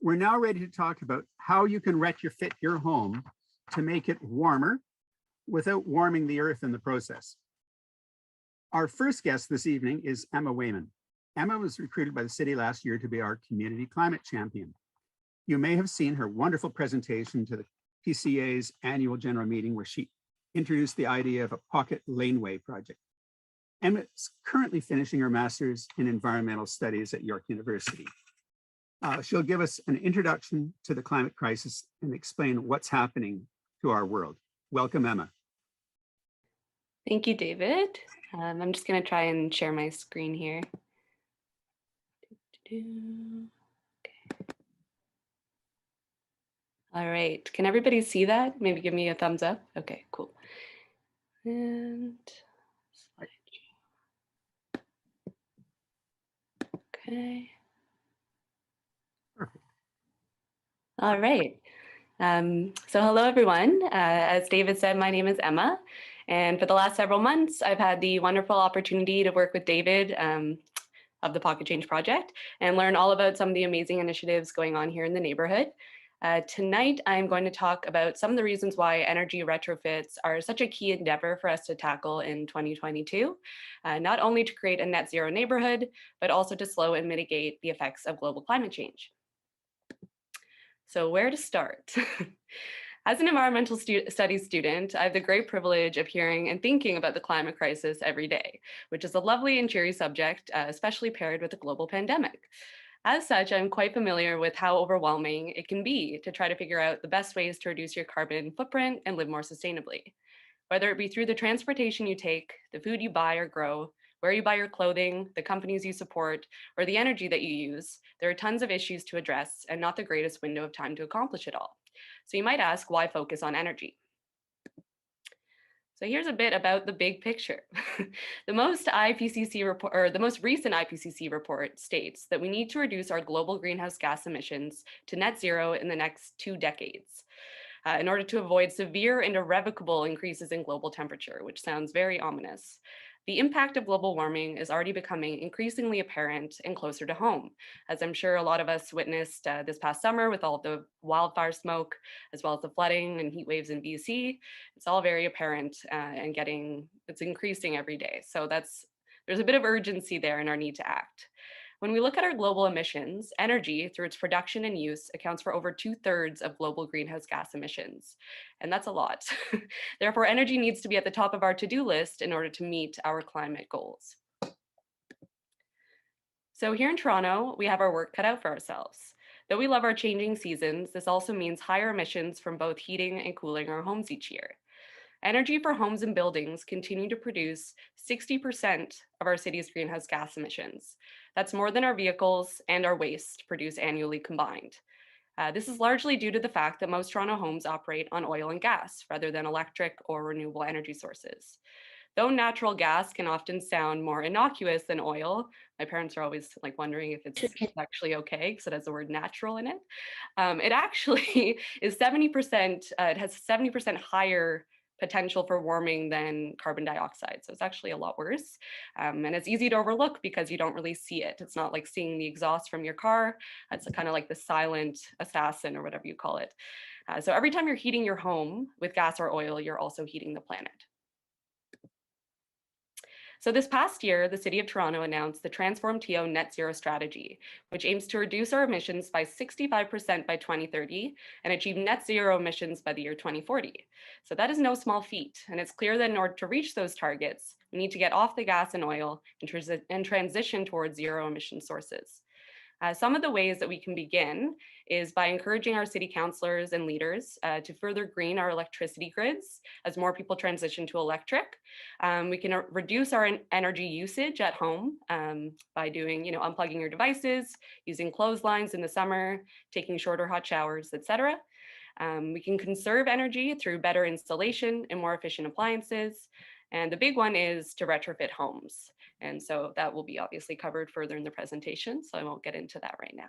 We're now ready to talk about how you can retrofit your home to make it warmer without warming the earth in the process. Our first guest this evening is Emma Weyburn. Emma was recruited by the city last year to be our community climate champion. You may have seen her wonderful presentation to the PCA's annual general meeting where she introduced the idea of a pocket laneway project. Emma is currently finishing her master's in environmental studies at York University. She'll give us an introduction to the climate crisis and explain what's happening to our world. Welcome, Emma. Thank you, David. I'm just going to try and share my screen here. Okay. All right. Can everybody see that? Maybe give me a thumbs up. Okay, cool. And slideshow. Okay. Perfect. All right. So hello, everyone. As David said, my name is Emma. And for the last several months, I've had the wonderful opportunity to work with David of the Pocket Change Project and learn all about some of the amazing initiatives going on here in the neighborhood. Tonight, I'm going to talk about some of the reasons why energy retrofits are such a key endeavor for us to tackle in 2022, not only to create a net zero neighborhood, but also to slow and mitigate the effects of global climate change. So where to start? As an environmental studies student, I have the great privilege of hearing and thinking about the climate crisis every day, which is a lovely and cheery subject, especially paired with a global pandemic. As such, I'm quite familiar with how overwhelming it can be to try to figure out the best ways to reduce your carbon footprint and live more sustainably. Whether it be through the transportation you take, the food you buy or grow, where you buy your clothing, the companies you support, or the energy that you use, there are tons of issues to address and not the greatest window of time to accomplish it all. So you might ask, why focus on energy? So here's a bit about the big picture. The most recent IPCC report states that we need to reduce our global greenhouse gas emissions to net zero in the next 2 decades. In order to avoid severe and irrevocable increases in global temperature, which sounds very ominous. The impact of global warming is already becoming increasingly apparent and closer to home, as I'm sure a lot of us witnessed this past summer with all of the wildfire smoke, as well as the flooding and heat waves in BC. It's all very apparent and it's increasing every day. So there's a bit of urgency there in our need to act. When we look at our global emissions, energy, through its production and use, accounts for over 2/3 of global greenhouse gas emissions. And that's a lot. Therefore, energy needs to be at the top of our to-do list in order to meet our climate goals. So here in Toronto, we have our work cut out for ourselves. Though we love our changing seasons, this also means higher emissions from both heating and cooling our homes each year. Energy for homes and buildings continue to produce 60% of our city's greenhouse gas emissions. That's more than our vehicles and our waste produce annually combined. This is largely due to the fact that most Toronto homes operate on oil and gas rather than electric or renewable energy sources. Though natural gas can often sound more innocuous than oil, my parents are always like wondering if it's actually okay because it has the word natural in it. It actually is 70%, it has 70% higher potential for warming than carbon dioxide. So it's actually a lot worse. And it's easy to overlook because you don't really see it. It's not like seeing the exhaust from your car. It's kind of like the silent assassin or whatever you call it. So every time you're heating your home with gas or oil, you're also heating the planet. So this past year, the City of Toronto announced the Transform TO Net Zero Strategy, which aims to reduce our emissions by 65% by 2030 and achieve net zero emissions by the year 2040. So that is no small feat. And it's clear that in order to reach those targets, we need to get off the gas and oil and transition towards zero emission sources. Some of the ways that we can begin is by encouraging our city councillors and leaders to further green our electricity grids as more people transition to electric. We can reduce our energy usage at home by doing, unplugging your devices, using clotheslines in the summer, taking shorter hot showers, etc. We can conserve energy through better installation and more efficient appliances. And the big one is to retrofit homes. And so that will be obviously covered further in the presentation, so I won't get into that right now.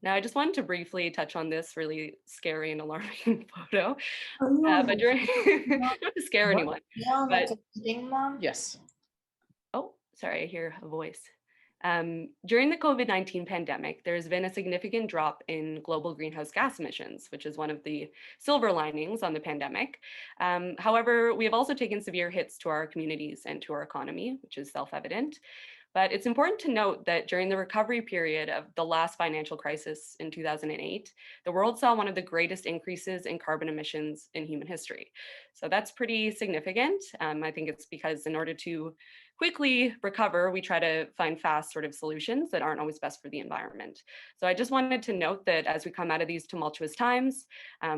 Now, I just wanted to briefly touch on this really scary and alarming photo, but during, not to scare anyone. But, Mom? Yes. oh, sorry, I hear a voice. During the COVID-19 pandemic, there's been a significant drop in global greenhouse gas emissions, which is one of the silver linings on the pandemic. However, we have also taken severe hits to our communities and to our economy, which is self-evident. But it's important to note that during the recovery period of the last financial crisis in 2008, the world saw one of the greatest increases in carbon emissions in human history. So that's pretty significant. I think it's because in order to quickly recover, we try to find fast sort of solutions that aren't always best for the environment. So I just wanted to note that as we come out of these tumultuous times,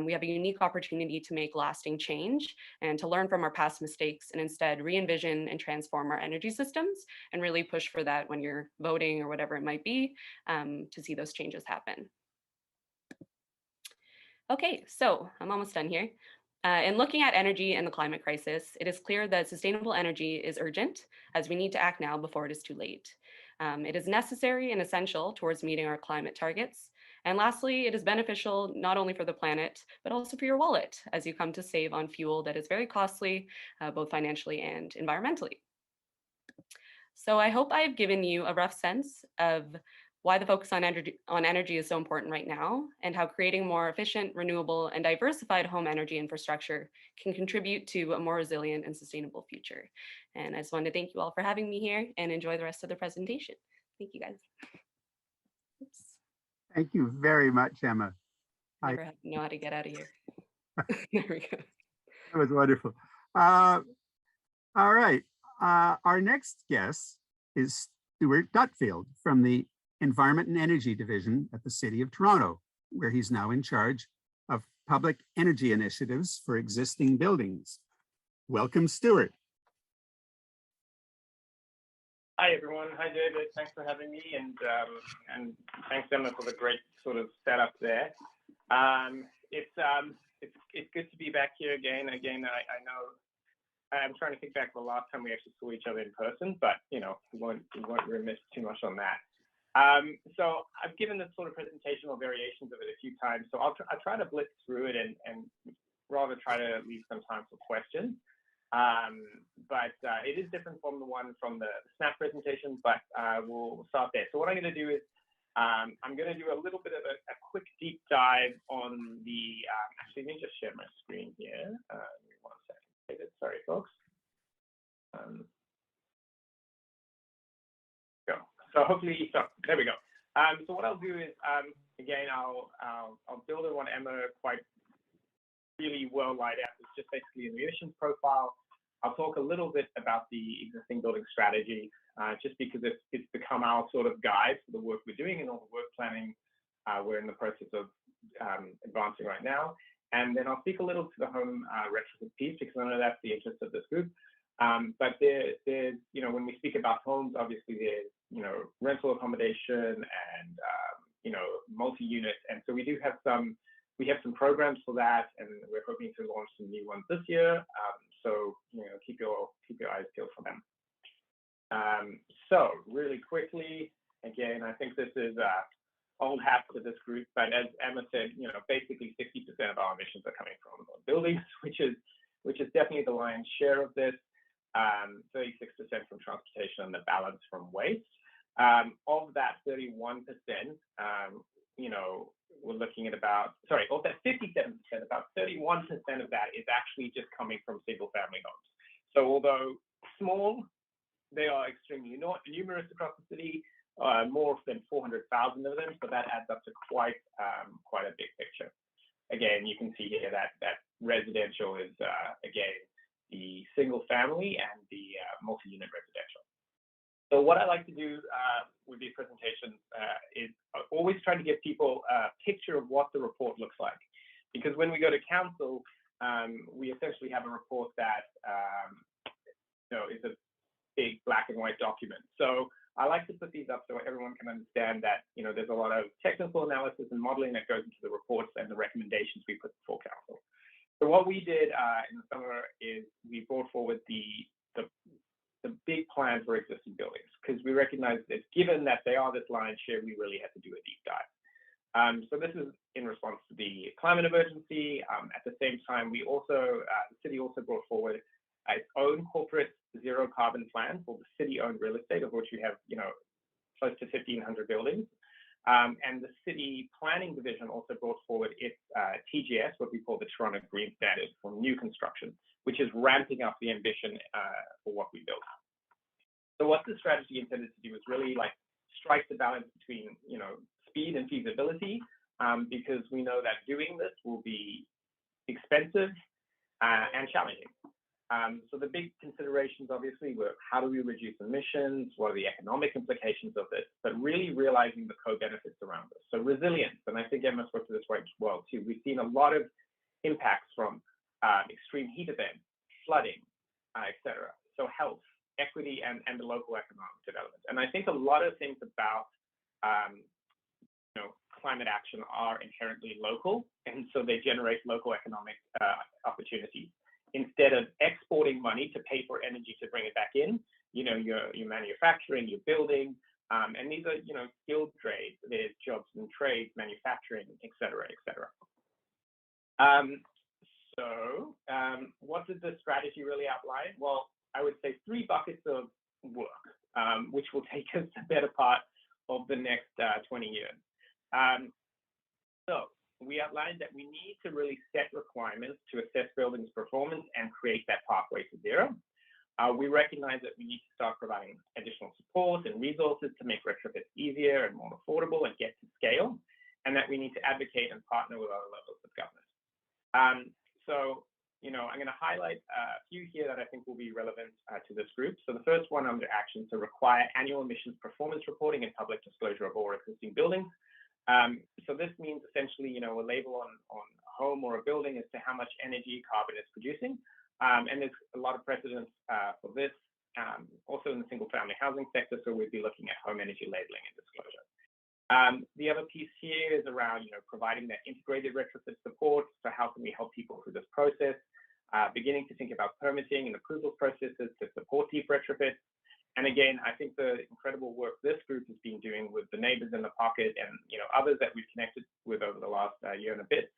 we have a unique opportunity to make lasting change and to learn from our past mistakes and instead re-envision and transform our energy systems and really push for that when you're voting or whatever it might be to see those changes happen. Okay, so I'm almost done here. In looking at energy and the climate crisis, it is clear that sustainable energy is urgent, as we need to act now before it is too late. It is necessary and essential towards meeting our climate targets. And lastly, it is beneficial not only for the planet, but also for your wallet, as you come to save on fuel that is very costly, both financially and environmentally. So I hope I've given you a rough sense of why the focus on energy is so important right now, and how creating more efficient, renewable, and diversified home energy infrastructure can contribute to a more resilient and sustainable future. And I just wanted to thank you all for having me here and enjoy the rest of the presentation. Thank you, guys. Oops. Thank you very much, Emma. Never have to know how to get out of here. There we go. That was wonderful. All right. Our next guest is Stuart Dutfield from the Environment and Energy Division at the City of Toronto, where he's now in charge of public energy initiatives for existing buildings. Welcome, Stuart. Hi, everyone. Hi, David. Thanks for having me, and thanks, Emma, for the great sort of setup there. It's good to be back here again. I know I'm trying to think back to the last time we actually saw each other in person, but we won't remiss too much on that. So I've given this sort of presentation or variations of it a few times, so I'll try to blitz through it and rather try to leave some time for questions. But it is different from the one from the snap presentation, but we'll start there. So what I'm going to do is I'm going to do a little bit of a quick deep dive on the, actually, let me just share my screen here. Give me 1 second. Sorry, folks. Go. So hopefully, there we go. So what I'll do is, again, I'll build on what Emma quite really well laid out. It's just basically an emissions profile. I'll talk a little bit about the existing building strategy, just because it's become our sort of guide for the work we're doing and all the work planning we're in the process of advancing right now. And then I'll speak a little to the home retrofit piece, because I know that's the interest of this group. But there's, when we speak about homes, obviously there's, rental accommodation and, multi-unit. And so we have some programs for that, and we're hoping to launch some new ones this year. So, keep your eyes peeled for them. So really quickly, again, I think this is old hat to this group, but as Emma said, basically 60% of our emissions are coming from buildings, which is definitely the lion's share of this. 36% from transportation and the balance from waste. Of that 31%, we're looking at of that 57%, about 31% of that is actually just coming from single family homes. So although small, they are extremely numerous across the city, more than 400,000 of them. So that adds up to quite a big picture. Again, you can see here that residential is, again, the single family and the multi-unit residential. So what I like to do with these presentations is always try to give people a picture of what the report looks like. Because when we go to council, we essentially have a report that is a big black and white document. So I like to put these up so everyone can understand that there's a lot of technical analysis and modeling that goes into the reports and the recommendations we put before council. So what we did in the summer is we brought forward the big plan for existing buildings, because we recognize that given that they are this lion's share, we really had to do a deep dive. So this is in response to the climate emergency. At the same time, we also, the city also brought forward its own corporate zero carbon plan for the city-owned real estate, of which we have, close to 1,500 buildings. And the city planning division also brought forward its TGS, what we call the Toronto Green Standard for new construction, which is ramping up the ambition for what we build. So what the strategy intended to do was really like strike the balance between, speed and feasibility, because we know that doing this will be expensive and challenging. So the big considerations obviously were how do we reduce emissions, what are the economic implications of this, but really realizing the co-benefits around this. So resilience, and I think Emma spoke to this right well too. We've seen a lot of impacts from extreme heat events, flooding, etc. So health, equity, and the local economic development. And I think a lot of things about climate action are inherently local, and so they generate local economic opportunities. Instead of exporting money to pay for energy to bring it back in, you're manufacturing, you're building, and these are skilled trades. There's jobs in trades, manufacturing, et cetera, et cetera. So what did the strategy really outline? Well, I would say 3 buckets of work, which will take us the better part of the next 20 years. So we outlined that we need to really set requirements to assess buildings' performance and create that pathway to zero. We recognize that we need to start providing additional support and resources to make retrofits easier and more affordable and get to scale, and that we need to advocate and partner with other levels of government. So, I'm going to highlight a few here that I think will be relevant to this group. So the first one under action to require annual emissions performance reporting and public disclosure of all existing buildings. So this means essentially, a label on a home or a building as to how much energy carbon it's producing. And there's a lot of precedents for this, also in the single family housing sector. So we'd be looking at home energy labeling and disclosure. The other piece here is around, providing that integrated retrofit support. So how can we help people through this process? Beginning to think about permitting and approval processes to support deep retrofits. And again, I think the incredible work this group has been doing with the neighbors in the pocket and others that we've connected with over the last year and a bit,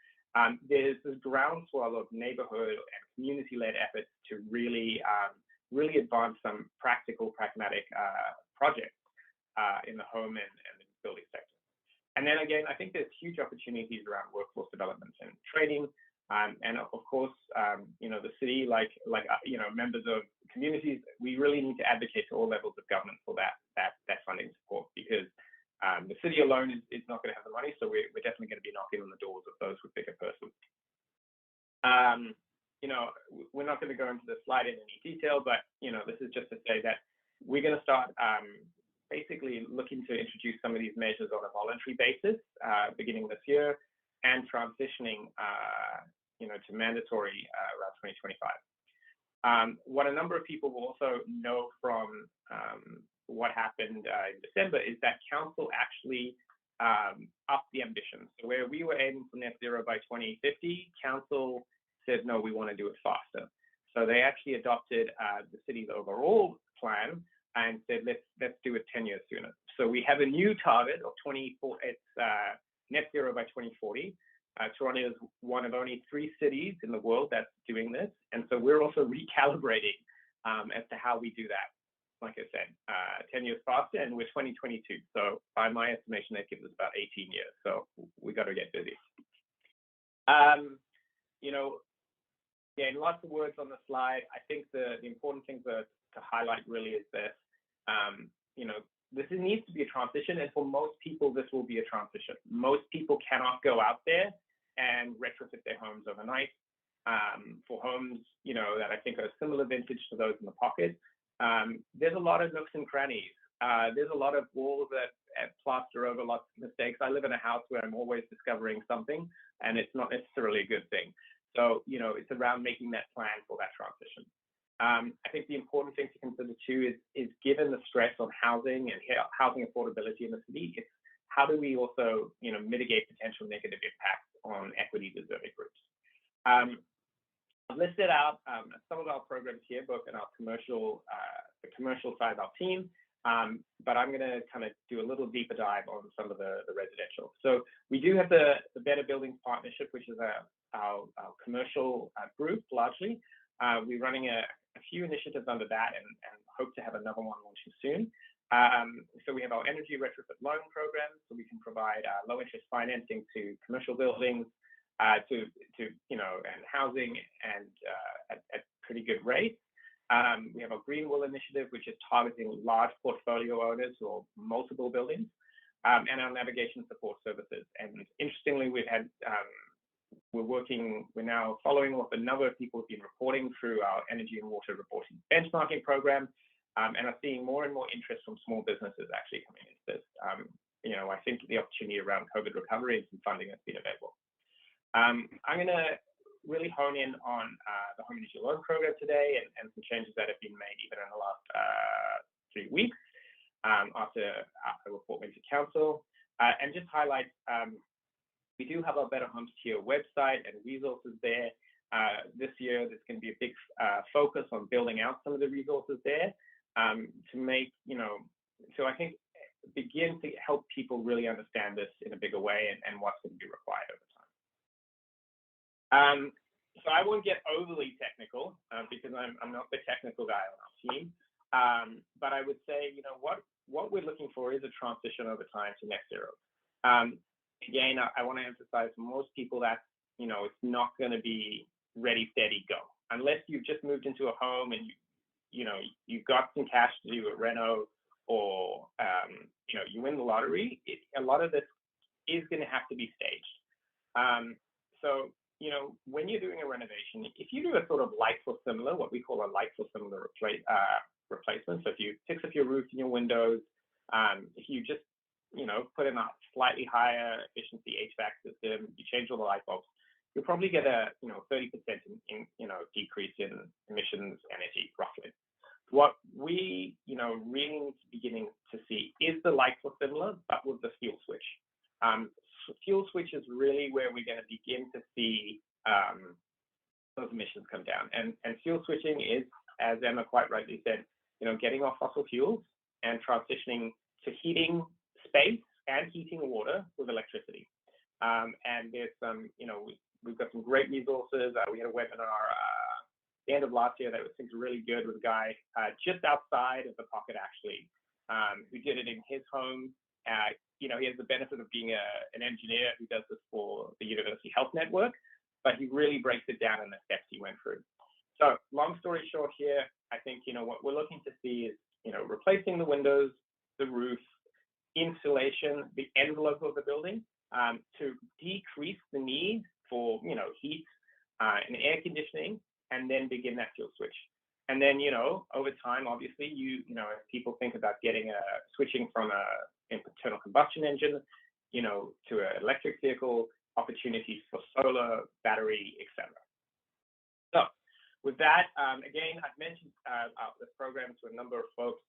there's this groundswell of neighborhood and community-led efforts to really advance some practical, pragmatic projects in the home and the building sector. And then again, I think there's huge opportunities around workforce development and training. And of course, the city, like members of communities, we really need to advocate to all levels of government for that funding support, because the city alone is not going to have the money. So we're definitely going to be knocking on the doors of those with bigger purses. We're not going to go into the slide in any detail, but this is just to say that we're going to start basically looking to introduce some of these measures on a voluntary basis beginning this year, and transitioning to mandatory around 2025. What a number of people will also know from what happened in December is that council actually upped the ambition. So where we were aiming for net zero by 2050, council said, no, we want to do it faster. So they actually adopted the city's overall plan and said, let's do it 10 years sooner. So we have a new target of 24. It's net zero by 2040. Toronto is one of only 3 cities in the world that's doing this. And so we're also recalibrating as to how we do that. Like I said, 10 years faster, and we're 2022. So by my estimation, that gives us about 18 years. So we got to get busy. Again, lots of words on the slide. I think the important thing to highlight really is that, this needs to be a transition. And for most people, this will be a transition. Most people cannot go out there and retrofit their homes overnight. For homes, that I think are similar vintage to those in the pocket, there's a lot of nooks and crannies. There's a lot of walls that plaster over lots of mistakes. I live in a house where I'm always discovering something, and it's not necessarily a good thing. So, it's around making that plan for that transition. I think the important thing to consider too is given the stress on housing and housing affordability in the city, it's how do we also, mitigate potential negative impacts on equity deserving groups. I've listed out some of our programs here, both in our commercial, the commercial side of our team, but I'm going to kind of do a little deeper dive on some of the residential. So we do have the Better Buildings Partnership, which is our commercial group largely. We're running a few initiatives under that and hope to have another one launching soon. So we have our energy retrofit loan program, so we can provide low interest financing to commercial buildings, to and housing, and at pretty good rates. We have our Green Will initiative, which is targeting large portfolio owners or multiple buildings, and our navigation support services. And interestingly, we're now following up a number of people who've been reporting through our energy and water reporting benchmarking program, and are seeing more and more interest from small businesses actually coming into this. I think the opportunity around COVID recovery and some funding that's been available. I'm going to really hone in on the home energy loan program today, and some changes that have been made even in the last 3 weeks after a report went to council, and just highlight we do have our Better Homes Tier website and resources there. This year, there's going to be a big focus on building out some of the resources there to make, so I think begin to help people really understand this in a bigger way and what's going to be required over time. So I won't get overly technical because I'm not the technical guy on our team, but I would say, what we're looking for is a transition over time to net zero. Again, I want to emphasize for most people that, it's not going to be ready, steady, go. Unless you've just moved into a home and you've got some cash to do a reno, or, you win the lottery, a lot of this is going to have to be staged. So, when you're doing a renovation, if you do a sort of like for similar, what we call a like for similar replacement, so if you fix up your roof and your windows, if you just, put in a slightly higher efficiency HVAC system, you change all the light bulbs, you'll probably get a 30% decrease in emissions energy roughly. What we really beginning to see is the like for similar, but with the fuel switch. Fuel switch is really where we're going to begin to see those emissions come down. And fuel switching is, as Emma quite rightly said, getting off fossil fuels and transitioning to heating space and heating water with electricity. And there's some, we've got some great resources. We had a webinar the end of last year that was really good with a guy just outside of the pocket actually, who did it in his home. He has the benefit of being an engineer who does this for the University Health Network, but he really breaks it down in the steps he went through. So long story short here, I think, what we're looking to see is, replacing the windows, the roof, insulation, the envelope of the building, to decrease the need for, heat and air conditioning, and then begin that fuel switch. And then, over time, obviously, if people think about switching from an internal combustion engine, to an electric vehicle, opportunities for solar, battery, etc. So with that, again, I've mentioned this program to a number of folks.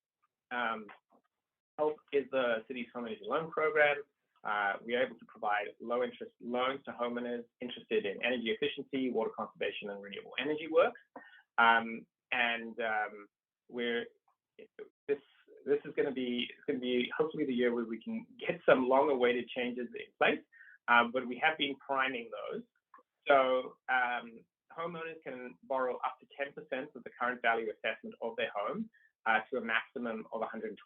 HELP is the city's home energy loan program. We are able to provide low interest loans to homeowners interested in energy efficiency, water conservation, and renewable energy works. This is going to be hopefully the year where we can get some long-awaited changes in place, but we have been priming those. So homeowners can borrow up to 10% of the current value assessment of their home to a maximum of $125,000.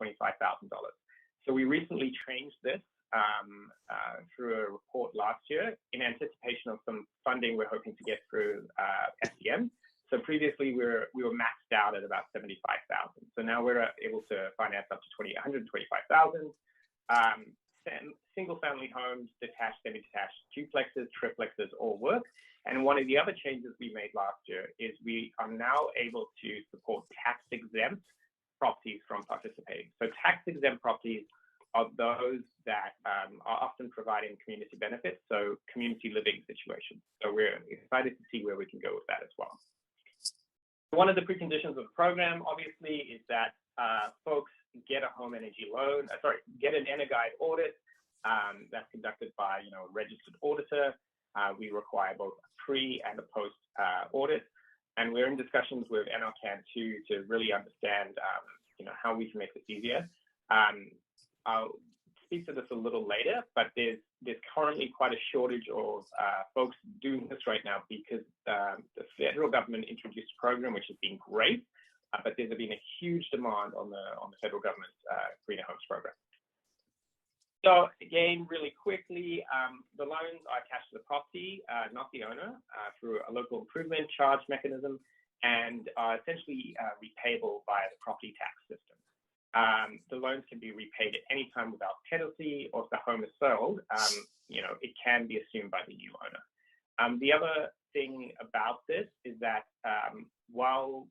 So we recently changed this through a report last year in anticipation of some funding we're hoping to get through SDM. So previously we were maxed out at about $75,000. So now we're able to finance up to $125,000. Single family homes, detached, semi-detached, duplexes, triplexes all work. And one of the other changes we made last year is we are now able to support tax-exempt properties from participating. So tax-exempt properties are those that are often providing community benefits, so community living situations. So we're excited to see where we can go with that as well. One of the preconditions of the program, obviously, is that folks get a home energy loan, get an EnerGuide audit that's conducted by a registered auditor. We require both a pre and a post audit, and we're in discussions with NRCan too to really understand how we can make this easier. I'll speak to this a little later, but there's currently quite a shortage of folks doing this right now because the federal government introduced a program which has been great, but there's been a huge demand on the federal government's greener homes program. So again, really quickly, the loans are attached to the property, not the owner, through a local improvement charge mechanism, and are essentially repayable via the property tax system. The loans can be repaid at any time without penalty, or if the home is sold, it can be assumed by the new owner. The other thing about this is that while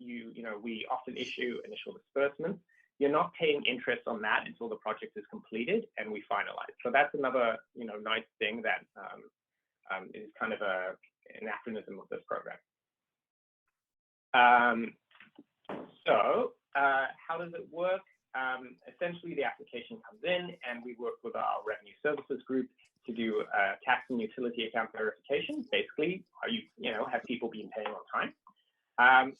we often issue initial disbursements, you're not paying interest on that until the project is completed and we finalize. So that's another nice thing that is kind of an anachronism of this program. So how does it work? Essentially, the application comes in and we work with our revenue services group to do tax and utility account verification. Basically, have people been paying on time?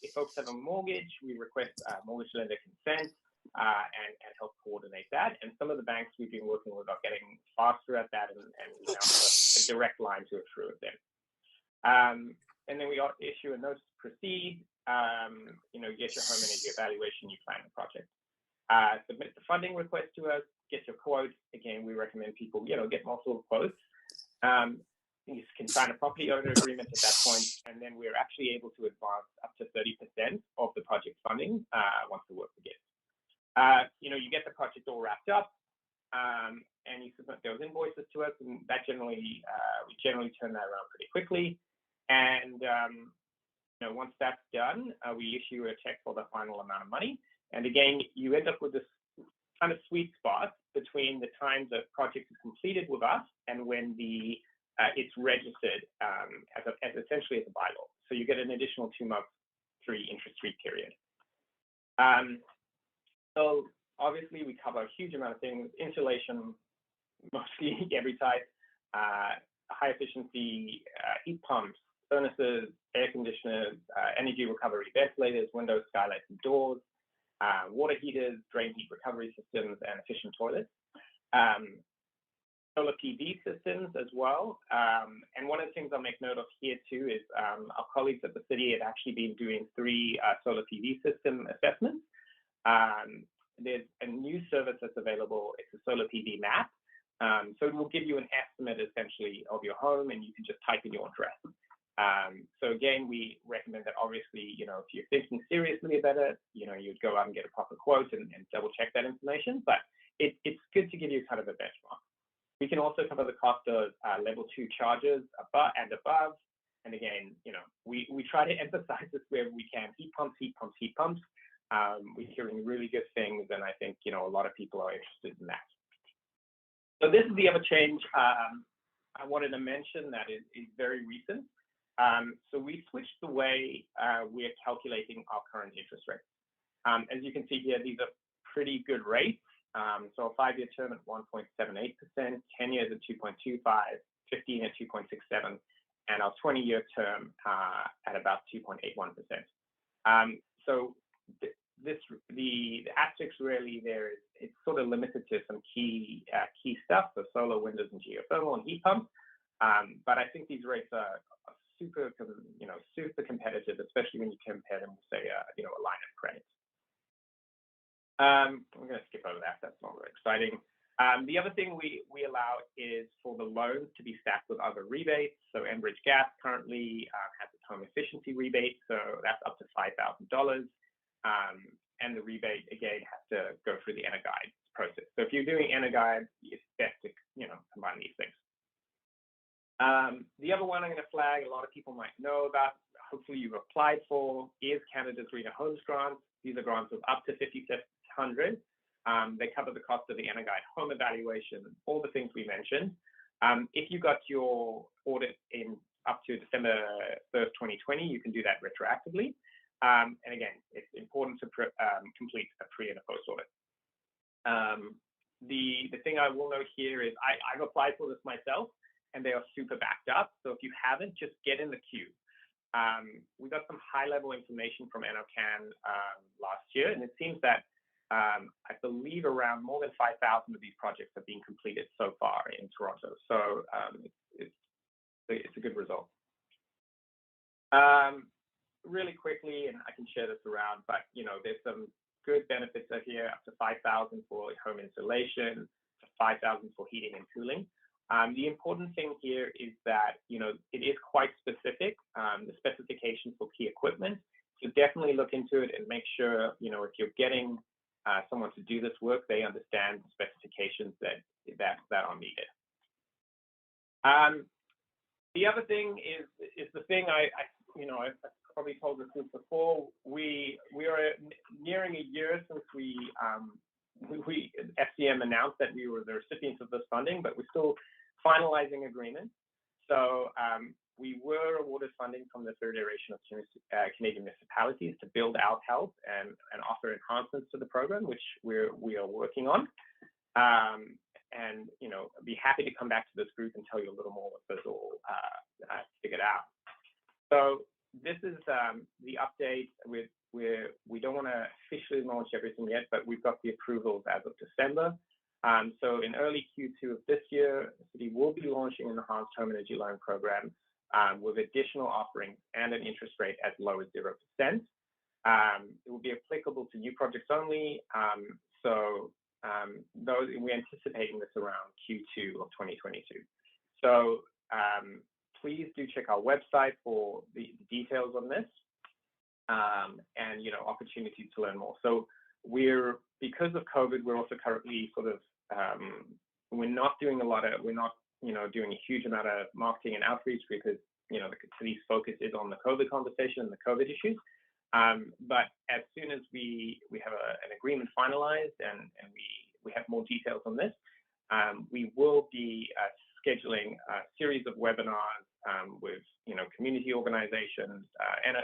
If folks have a mortgage, we request mortgage lender consent and help coordinate that. And some of the banks we've been working with are getting faster at that, and we now have a direct line to it through with them. And then we issue a notice to proceed. Get your home energy evaluation, you plan the project. Submit the funding request to us, get your quotes. Again, we recommend people, get multiple quotes. You can sign a property owner agreement at that point, and then we're actually able to advance up to 30% of the project funding once the work begins. You get the project all wrapped up, and you submit those invoices to us, and that we generally turn that around pretty quickly. And once that's done, we issue a check for the final amount of money. And again, you end up with this kind of sweet spot between the time the project is completed with us and when it's registered as essentially as a bylaw. So you get an additional 2-month interest-free period. So obviously we cover a huge amount of things: insulation, mostly every type, high efficiency heat pumps, furnaces, air conditioners, energy recovery ventilators, windows, skylights, and doors, water heaters, drain heat recovery systems, and efficient toilets. Solar PV systems as well. And one of the things I'll make note of here too is our colleagues at the city have actually been doing 3 solar PV system assessments. There's a new service that's available. It's a solar PV map. So it will give you an estimate essentially of your home, and you can just type in your address. So again, we recommend that obviously, if you're thinking seriously about it, you'd go out and get a proper quote and double check that information, but it's good to give you kind of a benchmark. We can also cover the cost of level 2 charges above. And again, we try to emphasize this wherever we can: heat pumps, heat pumps, heat pumps. We're hearing really good things, and I think, a lot of people are interested in that. So this is the other change I wanted to mention that is very recent. So we switched the way we're calculating our current interest rates. As you can see here, these are pretty good rates. So a 5-year term at 1.78%, 10 years at 2.25, 15 at 2.67, and our 20-year term at about 2.81%. So the asterisk really there is it's sort of limited to some key stuff, so solar, windows, and geothermal and heat pumps. But I think these rates are super competitive, especially when you compare them with, say, a line of credit. We're going to skip over that. That's not very exciting. The other thing we allow is for the loans to be stacked with other rebates. So Enbridge Gas currently has its home efficiency rebate, so that's up to $5,000. And the rebate again has to go through the EnerGuide process. So if you're doing EnerGuide, it's best to combine these things. The other one I'm going to flag, a lot of people might know about, hopefully you've applied for, is Canada's Greener Homes Grants. These are grants of up to $5,600. They cover the cost of the EnerGuide home evaluation, all the things we mentioned. If you got your audit in up to December 1st, 2020, you can do that retroactively. And again, it's important to complete a pre and a post audit. The thing I will note here is I've applied for this myself, and they are super backed up. So if you haven't, just get in the queue. We got some high-level information from NOCAN last year, and it seems that I believe around more than 5,000 of these projects have been completed so far in Toronto. So it's a good result. really quickly, and I can share this around, but there's some good benefits are here, up to 5,000 for home insulation, 5,000 for heating and cooling. The important thing here is that it is quite specific, the specifications for key equipment. So definitely look into it and make sure if you're getting someone to do this work, they understand the specifications that are needed. The other thing is the thing I've probably told this group before. We are nearing a year since we FCM announced that we were the recipients of this funding, but we're still finalizing agreements. So we were awarded funding from the third iteration of Canadian municipalities to build out health and offer enhancements to the program, which we are working on. And I'd be happy to come back to this group and tell you a little more what this all figured out. So this is the update with where we don't want to officially launch everything yet, but we've got the approvals as of December. So in early Q2 of this year, the city will be launching an enhanced home energy loan program with additional offerings and an interest rate as low as 0%. It will be applicable to new projects only. We're anticipating this around Q2 of 2022. So please do check our website for the details on this and opportunities to learn more. So because of COVID, we're also currently sort of we're not doing a huge amount of marketing and outreach because the city's focus is on the COVID conversation and the COVID issues. But as soon as we have an agreement finalized and we have more details on this, we will be scheduling a series of webinars with community organizations and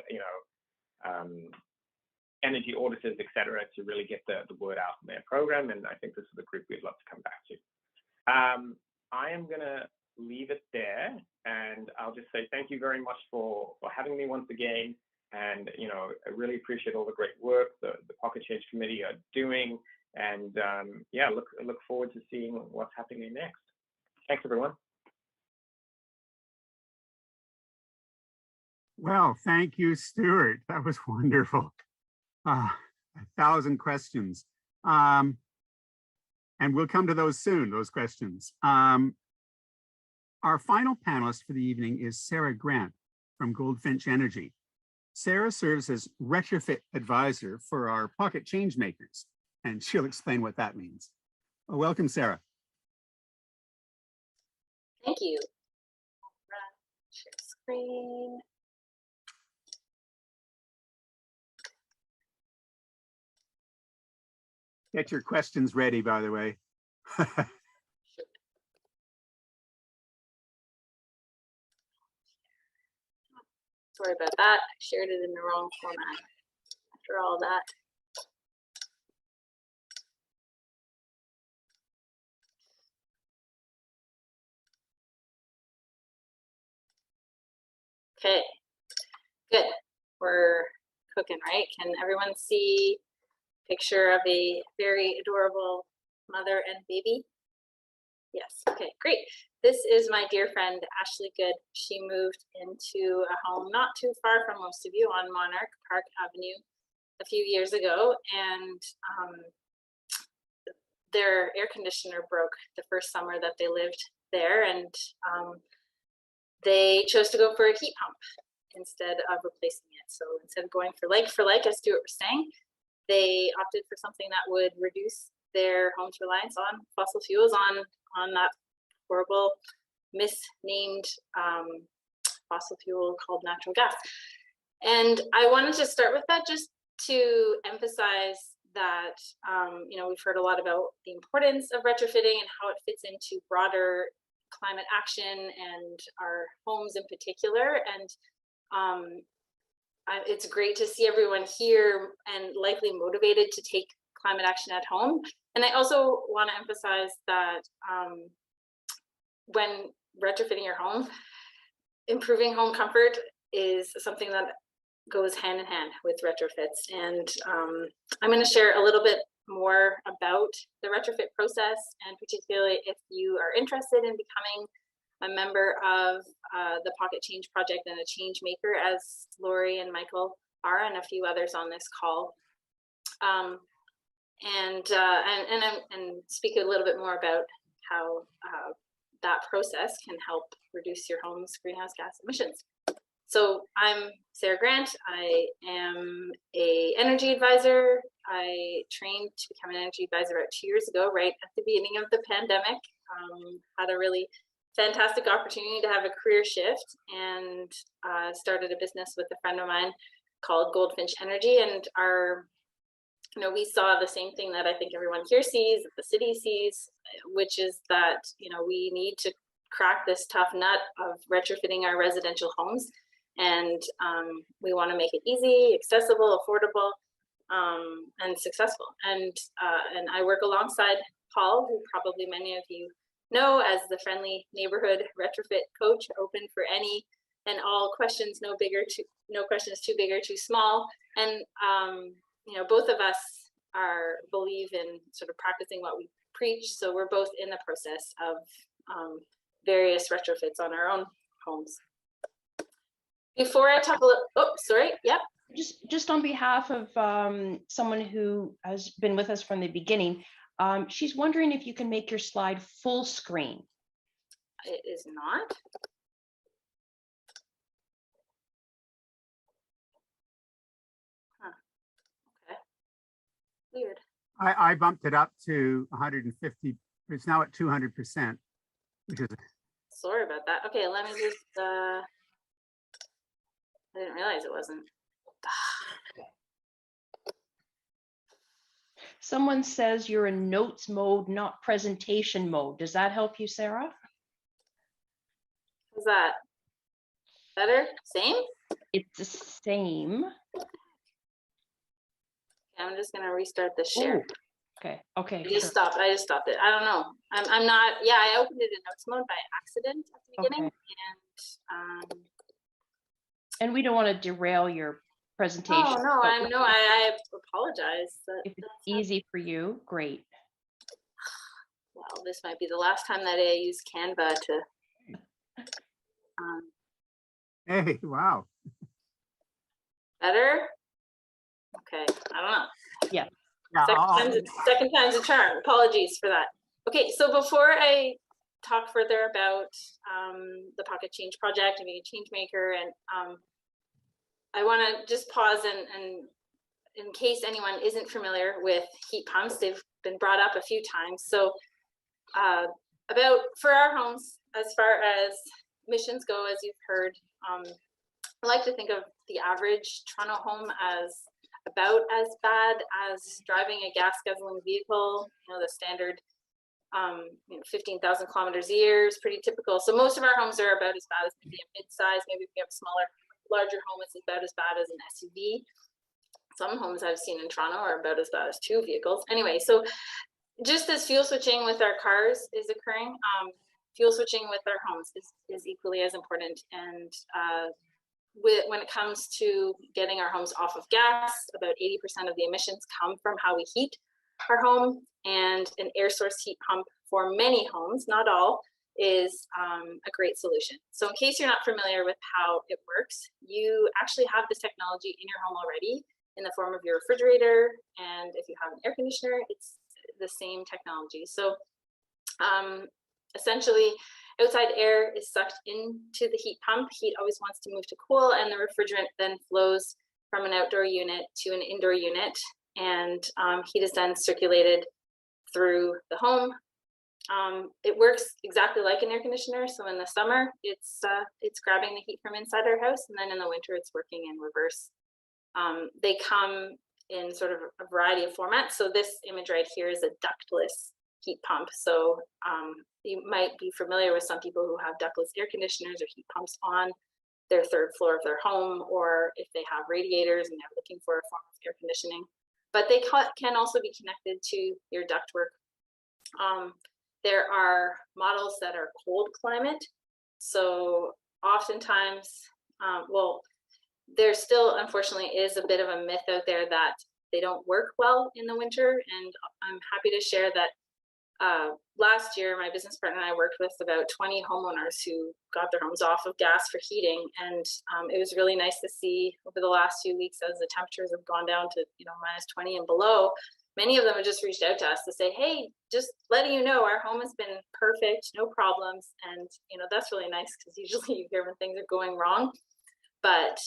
energy auditors, et cetera, to really get the word out in their program. And I think this is a group we'd love to come back to. I am going to leave it there, and I'll just say thank you very much for having me once again. And I really appreciate all the great work the Pocket Change Committee are doing, and look forward to seeing what's happening next. Thanks, everyone. Well, thank you, Stuart. That was wonderful. 1,000 questions. And we'll come to those soon, those questions. Our final panelist for the evening is Sarah Grant from Goldfinch Energy. Sarah serves as Retrofit Advisor for our Pocket Change Makers, and she'll explain what that means. Welcome, Sarah. Thank you. Share screen. Get your questions ready, by the way. Sorry about that. I shared it in the wrong format after all that. Okay, good. We're cooking, right? Can everyone see a picture of a very adorable mother and baby? Yes, okay, great. This is my dear friend, Ashley Good. She moved into a home not too far from most of you on Monarch Park Avenue a few years ago, and their air conditioner broke the first summer that they lived there, and they chose to go for a heat pump instead of replacing it. So instead of going for like, as Stuart was saying, they opted for something that would reduce their home's reliance on fossil fuels, on that horrible misnamed fossil fuel called natural gas. And I wanted to start with that just to emphasize that we've heard a lot about the importance of retrofitting and how it fits into broader climate action and our homes in particular. And it's great to see everyone here and likely motivated to take climate action at home. And I also want to emphasize that when retrofitting your home, improving home comfort is something that goes hand in hand with retrofits. And I'm going to share a little bit more about the retrofit process, and particularly if you are interested in becoming a member of the Pocket Change Project and a change maker, as Lori and Michael are, and a few others on this call. And speak a little bit more about how that process can help reduce your home's greenhouse gas emissions. So I'm Sarah Grant. I am a energy advisor. I trained to become an energy advisor about 2 years ago, right at the beginning of the pandemic. Had a really fantastic opportunity to have a career shift and started a business with a friend of mine called Goldfinch Energy. And we saw the same thing that I think everyone here sees, that the city sees, which is that, we need to crack this tough nut of retrofitting our residential homes. And we want to make it easy, accessible, affordable, and successful. And I work alongside Paul, who probably many of you know as the friendly neighborhood retrofit coach, open for any and all questions, no questions too big or too small. And both of us believe in sort of practicing what we preach. So we're both in the process of various retrofits on our own homes. Before I talk a little, yep. Just on behalf of someone who has been with us from the beginning, she's wondering if you can make your slide full screen. It is not. Huh. Okay. Weird. I bumped it up to 150. It's now at 200%, which is. Sorry about that. Okay, let me just. I didn't realize it wasn't. Someone says you're in notes mode, not presentation mode. Does that help you, Sarah? Is that better? Same? It's the same. I'm just gonna restart the share. Ooh. Okay. I just stopped it. I don't know. I'm not. Yeah, I opened it in notes mode by accident at the beginning, and we don't want to derail your presentation. Oh no, I apologize. If it's easy for you, great. Well, this might be the last time that I use Canva to. Hey, wow. Better? Okay, I don't know. Yeah. Second time's a charm. Apologies for that. Okay, so before I talk further about the Pocket Change Project and being a change maker, and I want to just pause and in case anyone isn't familiar with heat pumps, they've been brought up a few times. So for our homes, as far as emissions go, as you've heard, I like to think of the average Toronto home as about as bad as driving a gas guzzling vehicle. The standard 15,000 kilometers a year is pretty typical. So most of our homes are about as bad as maybe a mid-size. Maybe if we have a larger home, it's about as bad as an SUV. Some homes I've seen in Toronto are about as bad as 2 vehicles. Anyway, so just as fuel switching with our cars is occurring, fuel switching with our homes is equally as important. And when it comes to getting our homes off of gas, about 80% of the emissions come from how we heat our home, and an air source heat pump for many homes, not all, is a great solution. So in case you're not familiar with how it works, you actually have this technology in your home already in the form of your refrigerator, and if you have an air conditioner, it's the same technology. So essentially, outside air is sucked into the heat pump. Heat always wants to move to cool, and the refrigerant then flows from an outdoor unit to an indoor unit, and heat is then circulated through the home. It works exactly like an air conditioner. So in the summer, it's grabbing the heat from inside our house, and then in the winter, it's working in reverse. They come in sort of a variety of formats. So this image right here is a ductless heat pump. So you might be familiar with some people who have ductless air conditioners or heat pumps on their 3rd floor of their home, or if they have radiators and they're looking for a form of air conditioning. But they can also be connected to your ductwork. There are models that are cold climate. So oftentimes, there still unfortunately is a bit of a myth out there that they don't work well in the winter. And I'm happy to share that last year, my business partner and I worked with about 20 homeowners who got their homes off of gas for heating. And it was really nice to see over the last few weeks as the temperatures have gone down to, minus 20 and below. Many of them have just reached out to us to say, hey, just letting you know, our home has been perfect, no problems. And, that's really nice because usually you hear when things are going wrong. But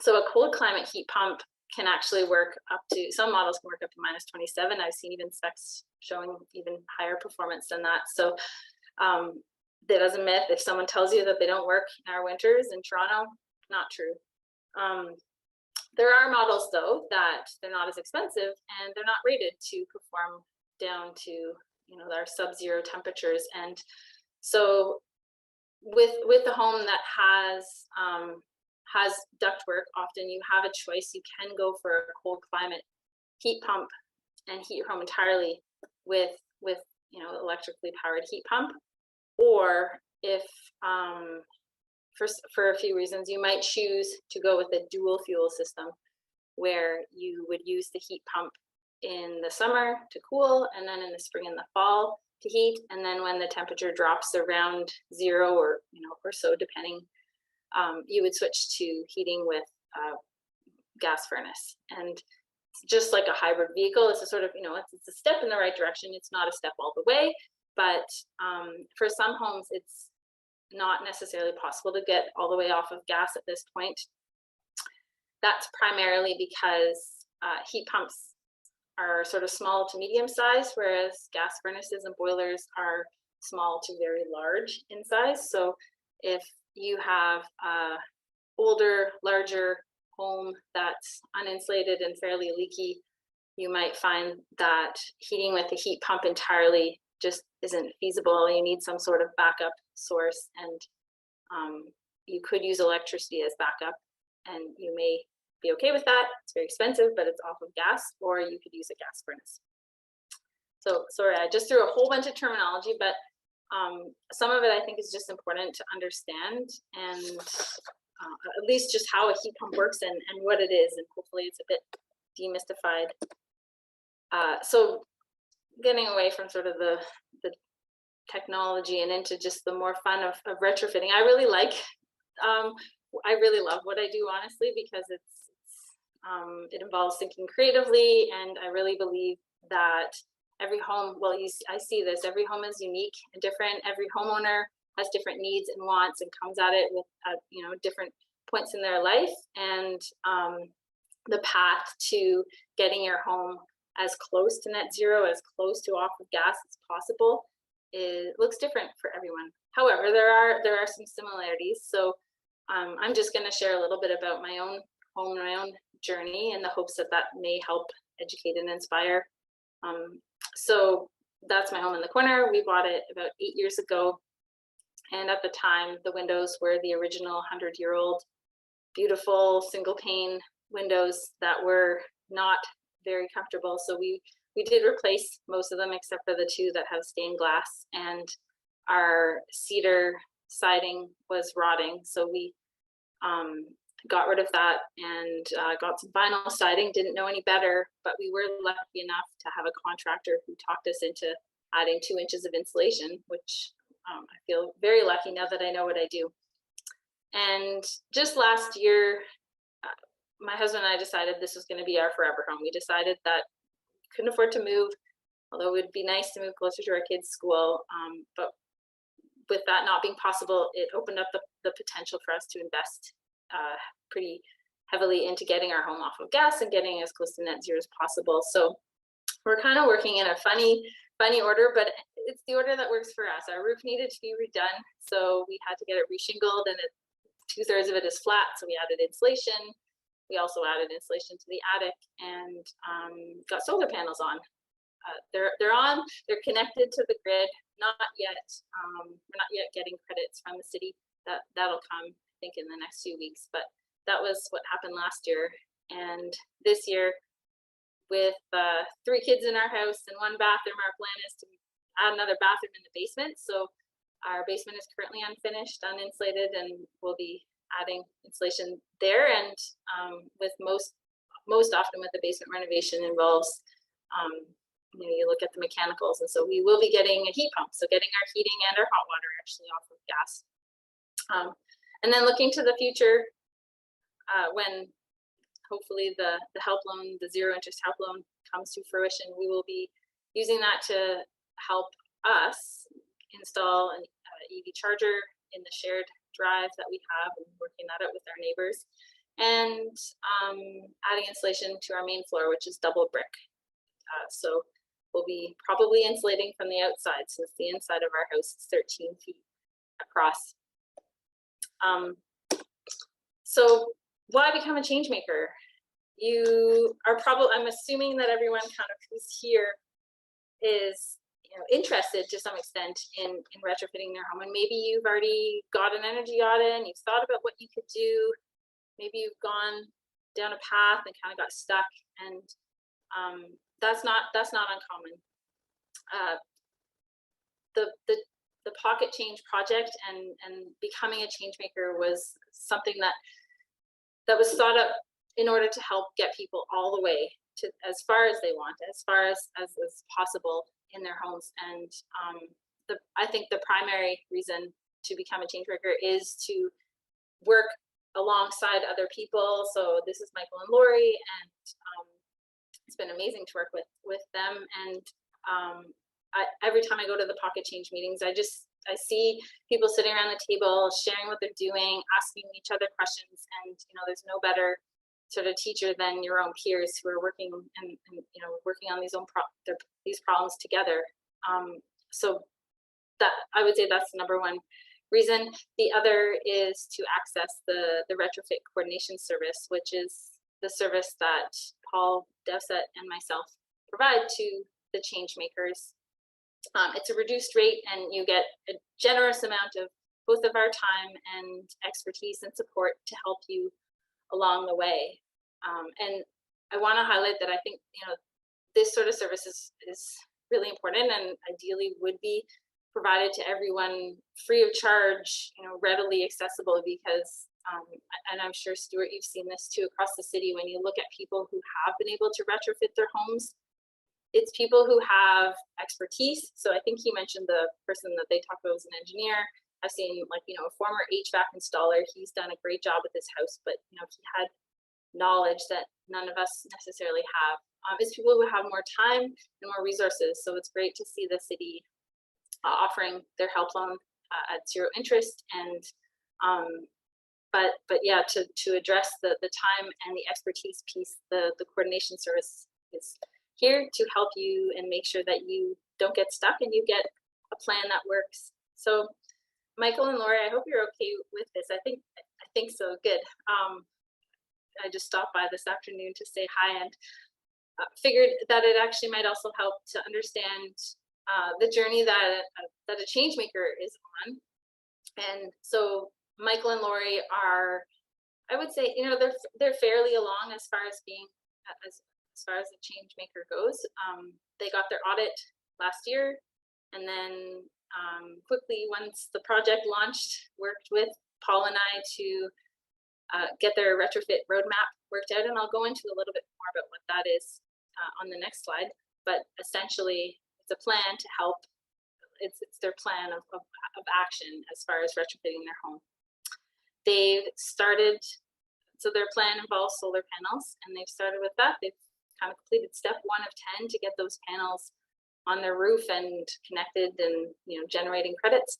so a cold climate heat pump can actually work up to, some models can work up to minus 27. I've seen even specs showing even higher performance than that. So that is a myth. If someone tells you that they don't work in our winters in Toronto, not true. There are models though that they're not as expensive and they're not rated to perform down to our sub-zero temperatures. And so with the home that has ductwork, often you have a choice. You can go for a cold climate heat pump and heat your home entirely with electrically powered heat pump, or if for a few reasons you might choose to go with a dual fuel system where you would use the heat pump in the summer to cool, and then in the spring and the fall to heat, and then when the temperature drops around 0 or so depending, you would switch to heating with gas furnace. And just like a hybrid vehicle, it's a sort of it's a step in the right direction. It's not a step all the way, but for some homes it's not necessarily possible to get all the way off of gas at this point. That's primarily because heat pumps are sort of small to medium size, whereas gas furnaces and boilers are small to very large in size. So if you have a older, larger home that's uninsulated and fairly leaky, you might find that heating with the heat pump entirely just isn't feasible. You need some sort of backup source, and you could use electricity as backup, and you may be okay with that. It's very expensive, but it's off of gas, or you could use a gas furnace. So sorry, I just threw a whole bunch of terminology, but some of it I think is just important to understand, and at least just how a heat pump works and what it is, and hopefully it's a bit demystified. So getting away from sort of the technology and into just the more fun of retrofitting, I really love what I do, honestly, because it involves thinking creatively, and I really believe that every home, I see this, every home is unique and different. Every homeowner has different needs and wants and comes at it with different points in their life, and the path to getting your home as close to net zero, as close to off of gas as possible, looks different for everyone. However, there are some similarities. So I'm just going to share a little bit about my own home and my own journey in the hopes that may help educate and inspire. So that's my home in the corner. We bought it about 8 years ago. And at the time, the windows were the original 100-year-old, beautiful single pane windows that were not very comfortable. So we did replace most of them except for the 2 that have stained glass, and our cedar siding was rotting. So we got rid of that and got some vinyl siding. Didn't know any better, but we were lucky enough to have a contractor who talked us into adding 2 inches of insulation, which I feel very lucky now that I know what I do. And just last year, my husband and I decided this was going to be our forever home. We decided that we couldn't afford to move, although it would be nice to move closer to our kids' school. But with that not being possible, it opened up the potential for us to invest pretty heavily into getting our home off of gas and getting as close to net zero as possible. So we're kind of working in a funny order, but it's the order that works for us. Our roof needed to be redone, so we had to get it reshingled, and 2/3 of it is flat, so we added insulation. We also added insulation to the attic and got solar panels on. They're on. They're connected to the grid. Not yet. We're not yet getting credits from the city. That'll come, I think, in the next few weeks. But that was what happened last year. And this year, with 3 kids in our house and 1 bathroom, our plan is to add another bathroom in the basement. So our basement is currently unfinished, uninsulated, and we'll be adding insulation there. And with most often with the basement renovation involves you look at the mechanicals, and so we will be getting a heat pump, so getting our heating and our hot water actually off of gas. And then looking to the future, when hopefully the help loan, the zero interest help loan comes to fruition, we will be using that to help us install an EV charger in the shared drive that we have, and working that out with our neighbors, and adding insulation to our main floor, which is double brick. So we'll be probably insulating from the outside, since the inside of our house is 13 feet across. So why become a change maker? You are probably, I'm assuming that everyone kind of who's here is interested to some extent in retrofitting their home, and maybe you've already got an energy audit and you've thought about what you could do. Maybe you've gone down a path and kind of got stuck, and that's not uncommon. The pocket change project and becoming a change maker was something that was thought up in order to help get people all the way to as far as they want, as far as possible in their homes. And I think the primary reason to become a change maker is to work alongside other people. So this is Michael and Lori, and it's been amazing to work with them. And every time I go to the pocket change meetings, I see people sitting around the table, sharing what they're doing, asking each other questions. And there's no better sort of teacher than your own peers who are working and working on these problems together. So that, I would say, that's the number one reason. The other is to access the retrofit coordination service, which is the service that Paul Devset and myself provide to the change makers. It's a reduced rate, and you get a generous amount of both of our time and expertise and support to help you along the way. And I want to highlight that I think this sort of service is really important, and ideally would be provided to everyone free of charge, readily accessible, because and I'm sure, Stuart, you've seen this too across the city. When you look at people who have been able to retrofit their homes, it's people who have expertise. So I think he mentioned the person that they talked about was an engineer. I've seen a former HVAC installer. He's done a great job with his house, but he had knowledge that none of us necessarily have. It's people who have more time and more resources. So it's great to see the city offering their help loan at zero interest. And but yeah, to address the time and the expertise piece, the coordination service is here to help you and make sure that you don't get stuck and you get a plan that works. So Michael and Lori, I hope you're okay with this. I think so. Good. I just stopped by this afternoon to say hi, and figured that it actually might also help to understand the journey that a change maker is on. And so Michael and Lori are, I would say, they're fairly along as far as being as far as the change maker goes. They got their audit last year, and then quickly, once the project launched, worked with Paul and I to get their retrofit roadmap worked out. And I'll go into a little bit more about what that is on the next slide. But essentially, it's a plan to help. It's their plan of action as far as retrofitting their home. They've started, so their plan involves solar panels, and they've started with that. They've kind of completed step 1 of 10 to get those panels on their roof and connected and generating credits.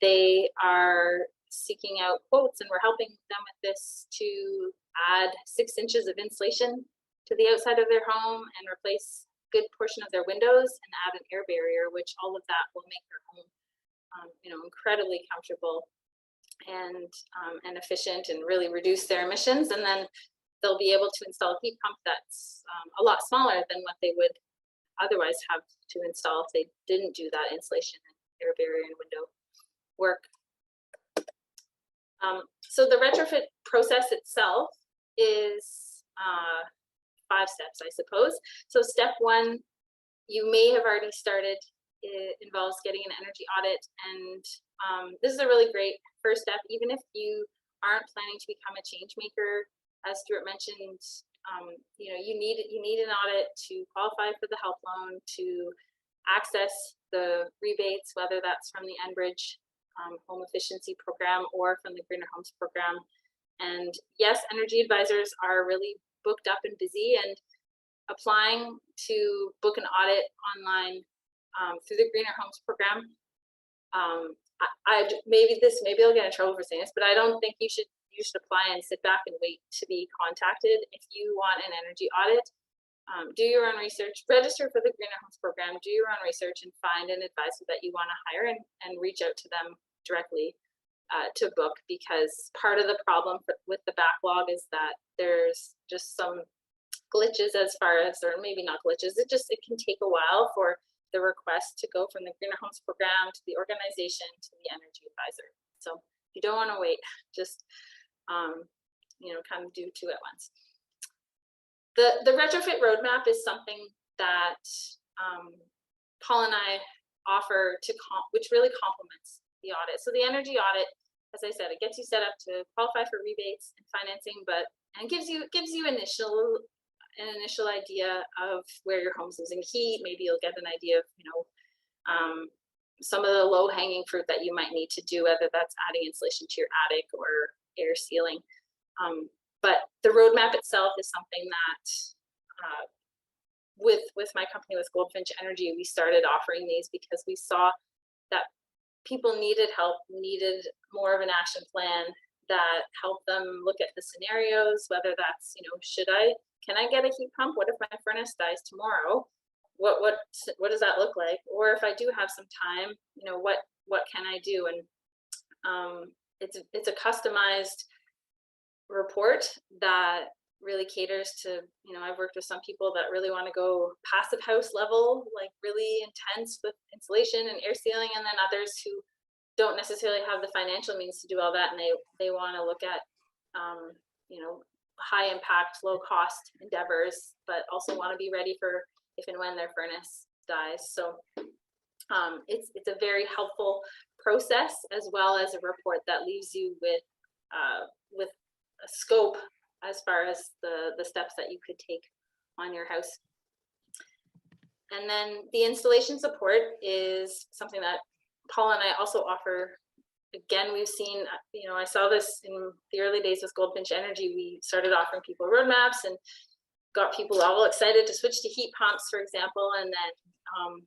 They are seeking out quotes, and we're helping them with this to add 6 inches of insulation to the outside of their home and replace a good portion of their windows and add an air barrier, which all of that will make their home incredibly comfortable and efficient, and really reduce their emissions. And then they'll be able to install a heat pump that's a lot smaller than what they would otherwise have to install if they didn't do that insulation and air barrier and window work. So the retrofit process itself is 5 steps, I suppose. So step 1, you may have already started. It involves getting an energy audit, and this is a really great first step. Even if you aren't planning to become a change maker, as Stuart mentioned, you know, you need an audit to qualify for the help loan, to access the rebates, whether that's from the Enbridge home efficiency program or from the Greener Homes program. And yes, energy advisors are really booked up and busy, and applying to book an audit online through the Greener Homes program. Maybe I'll get in trouble for saying this, but I don't think you should apply and sit back and wait to be contacted. If you want an energy audit, do your own research, register for the Greener Homes program, do your own research, and find an advisor that you want to hire, and reach out to them directly to book, because part of the problem with the backlog is that there's just some glitches as far as, or maybe not glitches, it can take a while for the request to go from the Greener Homes program to the organization to the energy advisor. So you don't want to wait, just you know, kind of do two at once. The retrofit roadmap is something that Paul and I offer which really complements the audit. So the energy audit, as I said, it gets you set up to qualify for rebates and financing, and gives you an initial idea of where your home's losing heat. Maybe you'll get an idea of, you know, some of the low-hanging fruit that you might need to do, whether that's adding insulation to your attic or air sealing. But the roadmap itself is something that, with my company, with Goldfinch Energy, we started offering these because we saw that people needed help, needed more of an action plan that helped them look at the scenarios, whether that's, you know, can I get a heat pump? What if my furnace dies tomorrow? What does that look like? Or if I do have some time, you know, what can I do? And it's a customized report that really caters to, you know, I've worked with some people that really want to go passive house level, like really intense with insulation and air sealing, and then others who don't necessarily have the financial means to do all that, and they want to look at you know, high impact, low cost endeavors, but also want to be ready for if and when their furnace dies. So it's a very helpful process, as well as a report that leaves you with a scope as far as the steps that you could take on your house. And then the installation support is something that Paul and I also offer. Again, we've seen, you know, I saw this in the early days with Goldfinch Energy. We started offering people roadmaps and got people all excited to switch to heat pumps, for example, and then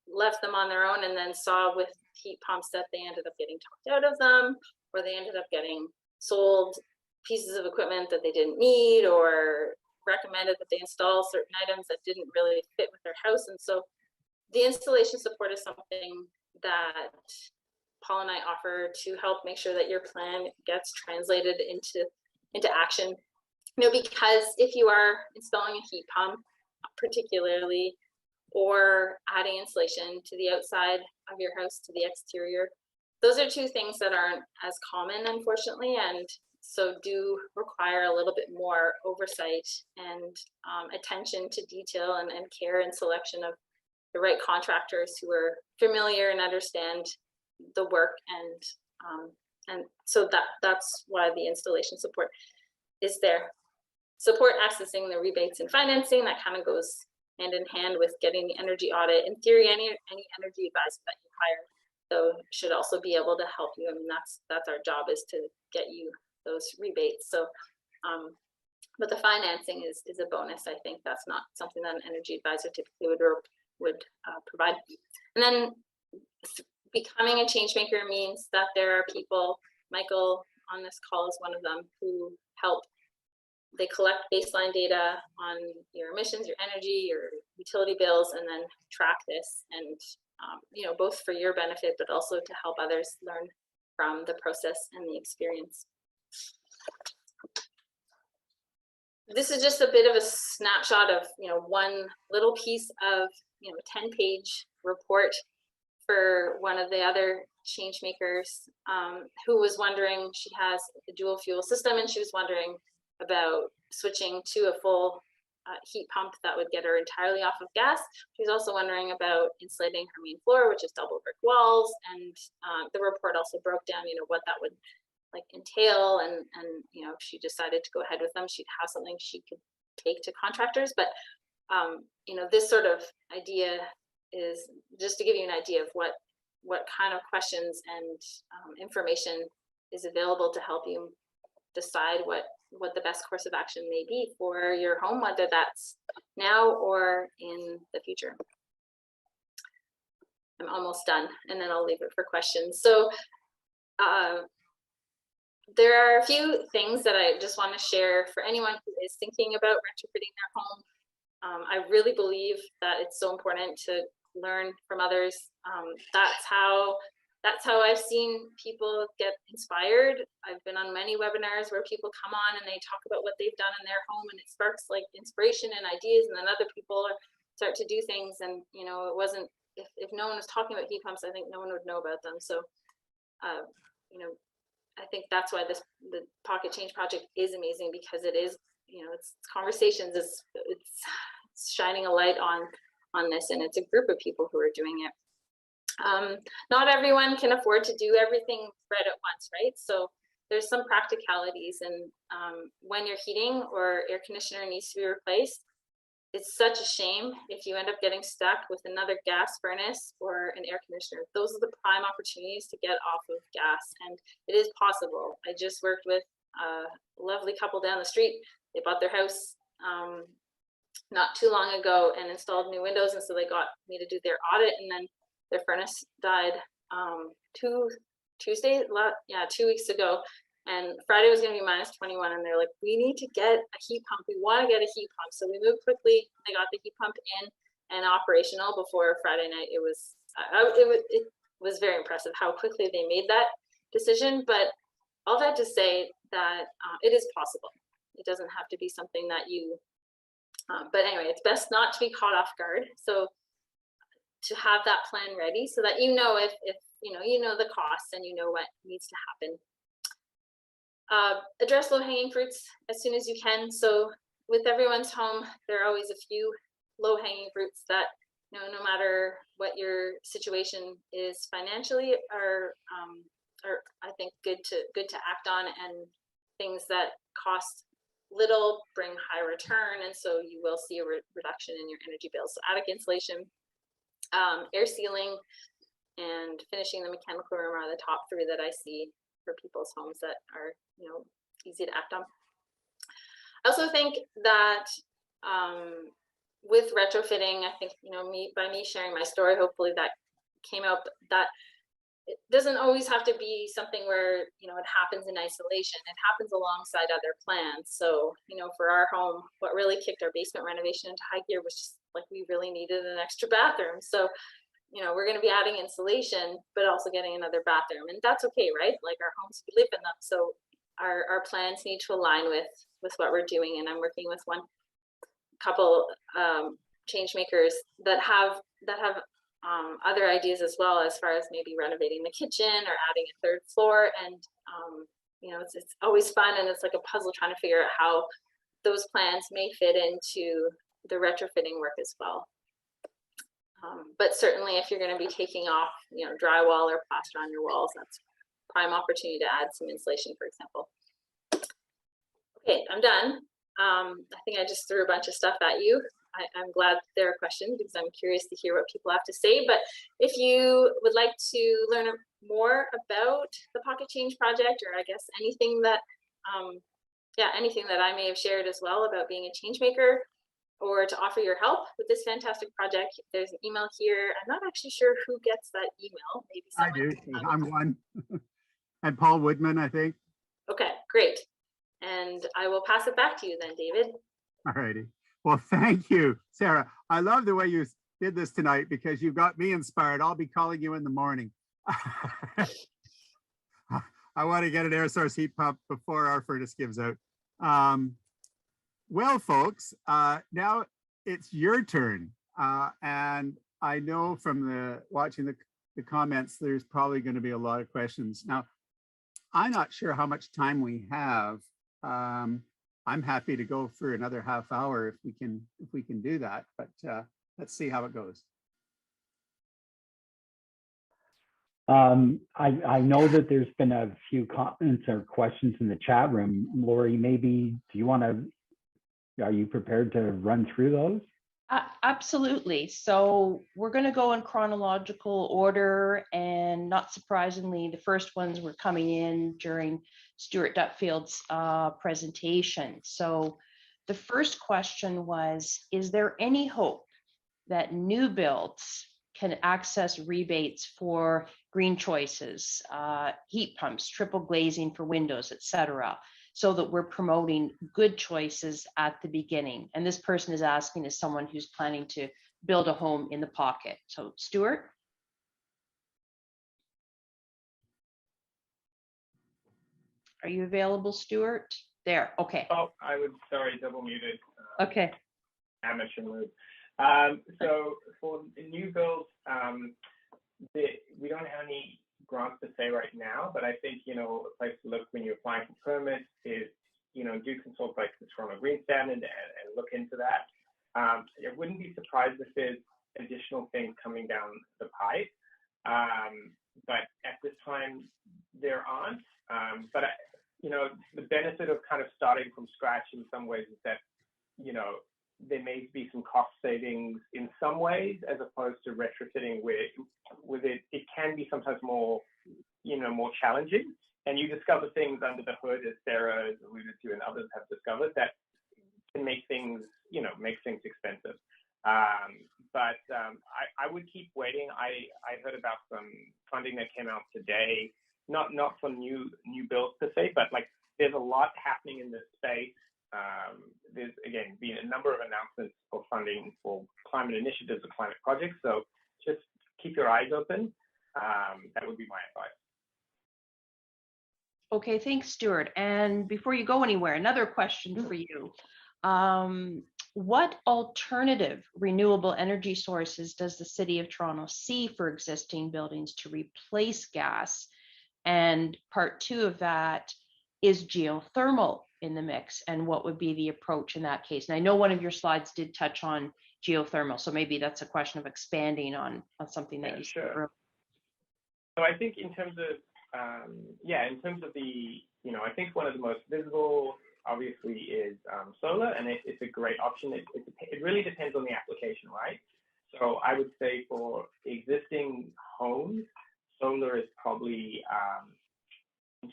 left them on their own, and then saw with heat pumps that they ended up getting talked out of them, or they ended up getting sold pieces of equipment that they didn't need, or recommended that they install certain items that didn't really fit with their house. And so the installation support is something that Paul and I offer to help make sure that your plan gets translated into action. You know, because if you are installing a heat pump, particularly, or adding insulation to the outside of your house, to the exterior, those are two things that aren't as common, unfortunately, and so do require a little bit more oversight and attention to detail and care and selection of the right contractors who are familiar and understand the work, and so that's why the installation support is there. Support accessing the rebates and financing, that kind of goes hand in hand with getting the energy audit. In theory, any energy advisor that you hire, though, should also be able to help you. I mean, that's our job, is to get you those rebates. So but the financing is a bonus. I think that's not something that an energy advisor typically would provide. And then becoming a change maker means that there are people, Michael on this call is one of them, who help. They collect baseline data on your emissions, your energy, your utility bills, and then track this, and you know, both for your benefit, but also to help others learn from the process and the experience. This is just a bit of a snapshot of, you know, one little piece of, you know, a 10-page report for one of the other change makers who was wondering, she has a dual fuel system, and she was wondering about switching to a full heat pump that would get her entirely off of gas. She was also wondering about insulating her main floor, which is double brick walls, and the report also broke down, you know, what that would like entail, and you know, if she decided to go ahead with them, she'd have something she could take to contractors. But you know, this sort of idea is just to give you an idea of what kind of questions and information is available to help you decide what the best course of action may be for your home, whether that's now or in the future. I'm almost done, and then I'll leave it for questions. So there are a few things that I just want to share for anyone who is thinking about retrofitting their home. I really believe that it's so important to learn from others. That's how I've seen people get inspired. I've been on many webinars where people come on and they talk about what they've done in their home, and it sparks like inspiration and ideas, and then other people start to do things. And you know, it wasn't, if no one was talking about heat pumps, I think no one would know about them. So you know, I think that's why the Pocket Change project is amazing, because it is, you know, it's conversations, it's shining a light on this, and it's a group of people who are doing it. Not everyone can afford to do everything right at once, right? So there's some practicalities, and when your heating or air conditioner needs to be replaced, it's such a shame if you end up getting stuck with another gas furnace or an air conditioner. Those are the prime opportunities to get off of gas, and it is possible. I just worked with a lovely couple down the street. They bought their house not too long ago and installed new windows, and so they got me to do their audit, and then their furnace died 2 weeks ago, and Friday was going to be -21, and they're like, we need to get a heat pump. We want to get a heat pump. So we moved quickly. They got the heat pump in and operational before Friday night. It was very impressive how quickly they made that decision. But all that to say that it is possible. It doesn't have to be something that you, but anyway, it's best not to be caught off guard. So to have that plan ready so that you know if you know the costs and you know what needs to happen. Address low-hanging fruits as soon as you can. So with everyone's home, there are always a few low-hanging fruits that, you know, no matter what your situation is financially, are I think good to act on, and things that cost little bring high return, and so you will see a reduction in your energy bills. So attic insulation, air sealing, and finishing the mechanical room are the top 3 that I see for people's homes that are, you know, easy to act on. I also think that with retrofitting, I think, you know, by me sharing my story, hopefully that came out, that it doesn't always have to be something where, you know, it happens in isolation. It happens alongside other plans. So, you know, for our home, what really kicked our basement renovation into high gear was just like, we really needed an extra bathroom. So, you know, we're going to be adding insulation, but also getting another bathroom, and that's okay, right? Like, our homes, we live in them, so our plans need to align with what we're doing. And I'm working with one couple change makers that have other ideas as well, as far as maybe renovating the kitchen or adding a 3rd floor. And you know, it's always fun, and it's like a puzzle trying to figure out how those plans may fit into the retrofitting work as well. But certainly, if you're going to be taking off, you know, drywall or plaster on your walls, that's prime opportunity to add some insulation, for example. Okay, I'm done. I think I just threw a bunch of stuff at you. I'm glad there are questions, because I'm curious to hear what people have to say. But if you would like to learn more about the Pocket Change project, or I guess anything that, anything that I may have shared as well about being a change maker, or to offer your help with this fantastic project, there's an email here. I'm not actually sure who gets that email. Maybe someone. I do. I'm one. And Paul Woodman, I think. Okay, great. And I will pass it back to you then, David. All righty. Well, thank you, Sarah. I love the way you did this tonight, because you got me inspired. I'll be calling you in the morning. I want to get an air source heat pump before our furnace gives out. Well, folks, now it's your turn. And I know from watching the comments, there's probably going to be a lot of questions. Now, I'm not sure how much time we have. I'm happy to go for another half hour if we can do that, but let's see how it goes. I know that there's been a few comments or questions in the chat room. Lori, maybe are you prepared to run through those? Absolutely. So we're going to go in chronological order, and not surprisingly, the first ones were coming in during Stuart Dutfield's presentation. So the first question was, is there any hope that new builds can access rebates for green choices, heat pumps, triple glazing for windows, etc., so that we're promoting good choices at the beginning? And this person is asking as someone who's planning to build a home in the pocket. So Stuart? Are you available, Stuart? There, okay. Oh, sorry, double muted. Okay. Amateur mode. So for new builds, we don't have any grants to say right now, but I think, a place to look when you're applying for permits is, do consult like the Toronto Green Standard and look into that. I wouldn't be surprised if there's additional things coming down the pipe, but at this time there aren't. But the benefit of kind of starting from scratch in some ways is that, there may be some cost savings in some ways, as opposed to retrofitting where with it can be sometimes more, more challenging. And you discover things under the hood, as Sarah has alluded to and others have discovered, that can make things, expensive. But I would keep waiting. I heard about some funding that came out today, not for new builds per se, but like there's a lot happening in this space. There's, again, been a number of announcements for funding for climate initiatives or climate projects. So just keep your eyes open. That would be my advice. Okay, thanks, Stuart. And before you go anywhere, another question for you. What alternative renewable energy sources does the City of Toronto see for existing buildings to replace gas? And part two of that, is geothermal in the mix, and what would be the approach in that case? And I know one of your slides did touch on geothermal, so maybe that's a question of expanding on something that you said earlier. So I think in terms of in terms of the, I think one of the most visible obviously is solar, and it's a great option. It really depends on the application, right? So I would say for existing homes, solar is probably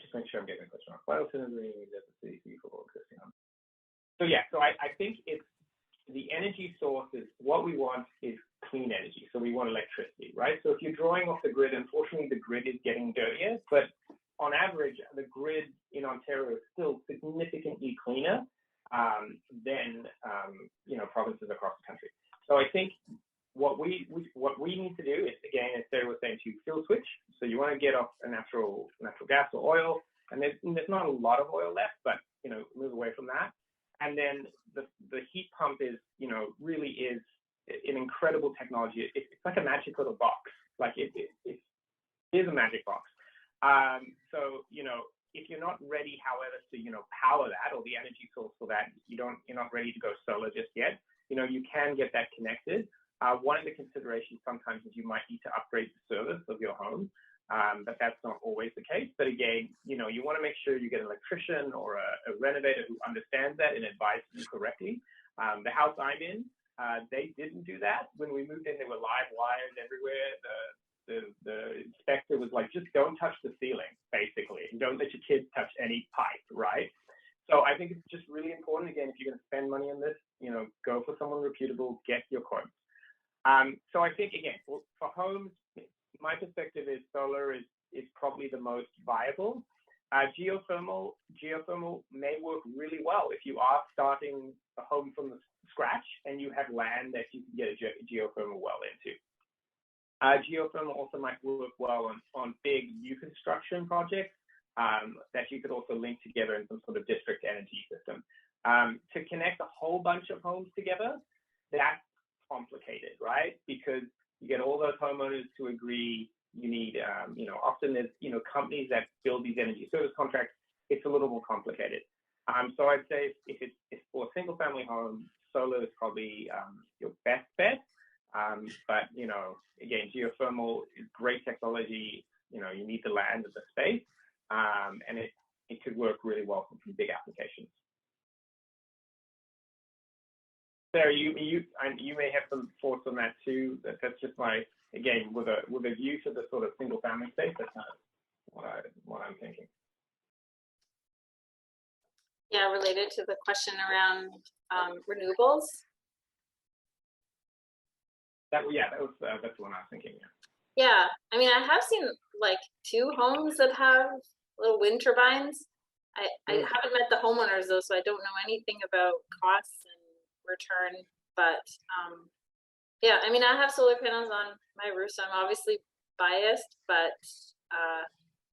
just make sure I'm getting the question wrong. What else is the city for existing homes? So I think it's the energy sources. What we want is clean energy. So we want electricity, right? So if you're drawing off the grid, unfortunately the grid is getting dirtier, but on average, the grid in Ontario is still significantly cleaner than provinces across the country. So I think what we need to do is, again, as Sarah was saying, to fuel switch. So you want to get off a natural gas or oil, and there's not a lot of oil left, but move away from that. And then the heat pump is really is an incredible technology. It's like a magic little box. Like it is a magic box. So if you're not ready, however, to power that or the energy source for that, you're not ready to go solar just yet. You can get that connected. One of the considerations sometimes is you might need to upgrade the service of your home, but that's not always the case. But again, you want to make sure you get an electrician or a renovator who understands that and advises you correctly. The house I'm in, they didn't do that. When we moved in, there were live wires everywhere. The inspector was like, just don't touch the ceiling, basically, and don't let your kids touch any pipe, right? So I think it's just really important. Again, if you're going to spend money on this, go for someone reputable, get your quotes. So I think, again, for homes, my perspective is solar is probably the most viable. Geothermal may work really well if you are starting a home from the scratch and you have land that you can get a geothermal well into. Geothermal also might work well on big new construction projects that you could also link together in some sort of district energy system. To connect a whole bunch of homes together, that's complicated, right? Because you get all those homeowners to agree. You need, often there's, companies that build these energy service contracts. It's a little more complicated. So I'd say if it's for a single family home, solar is probably your best bet. But, again, geothermal is great technology. you need the land and the space, and it could work really well for some big applications. Sarah, you may have some thoughts on that too. That's just again, with a view to the sort of single family space. That's kind of what I'm thinking. Yeah, related to the question around renewables. That's the one I was thinking. Yeah, I mean, I have seen like 2 homes that have little wind turbines. I haven't met the homeowners though, so I don't know anything about costs and return. But yeah, I mean, I have solar panels on my roof, so I'm obviously biased. But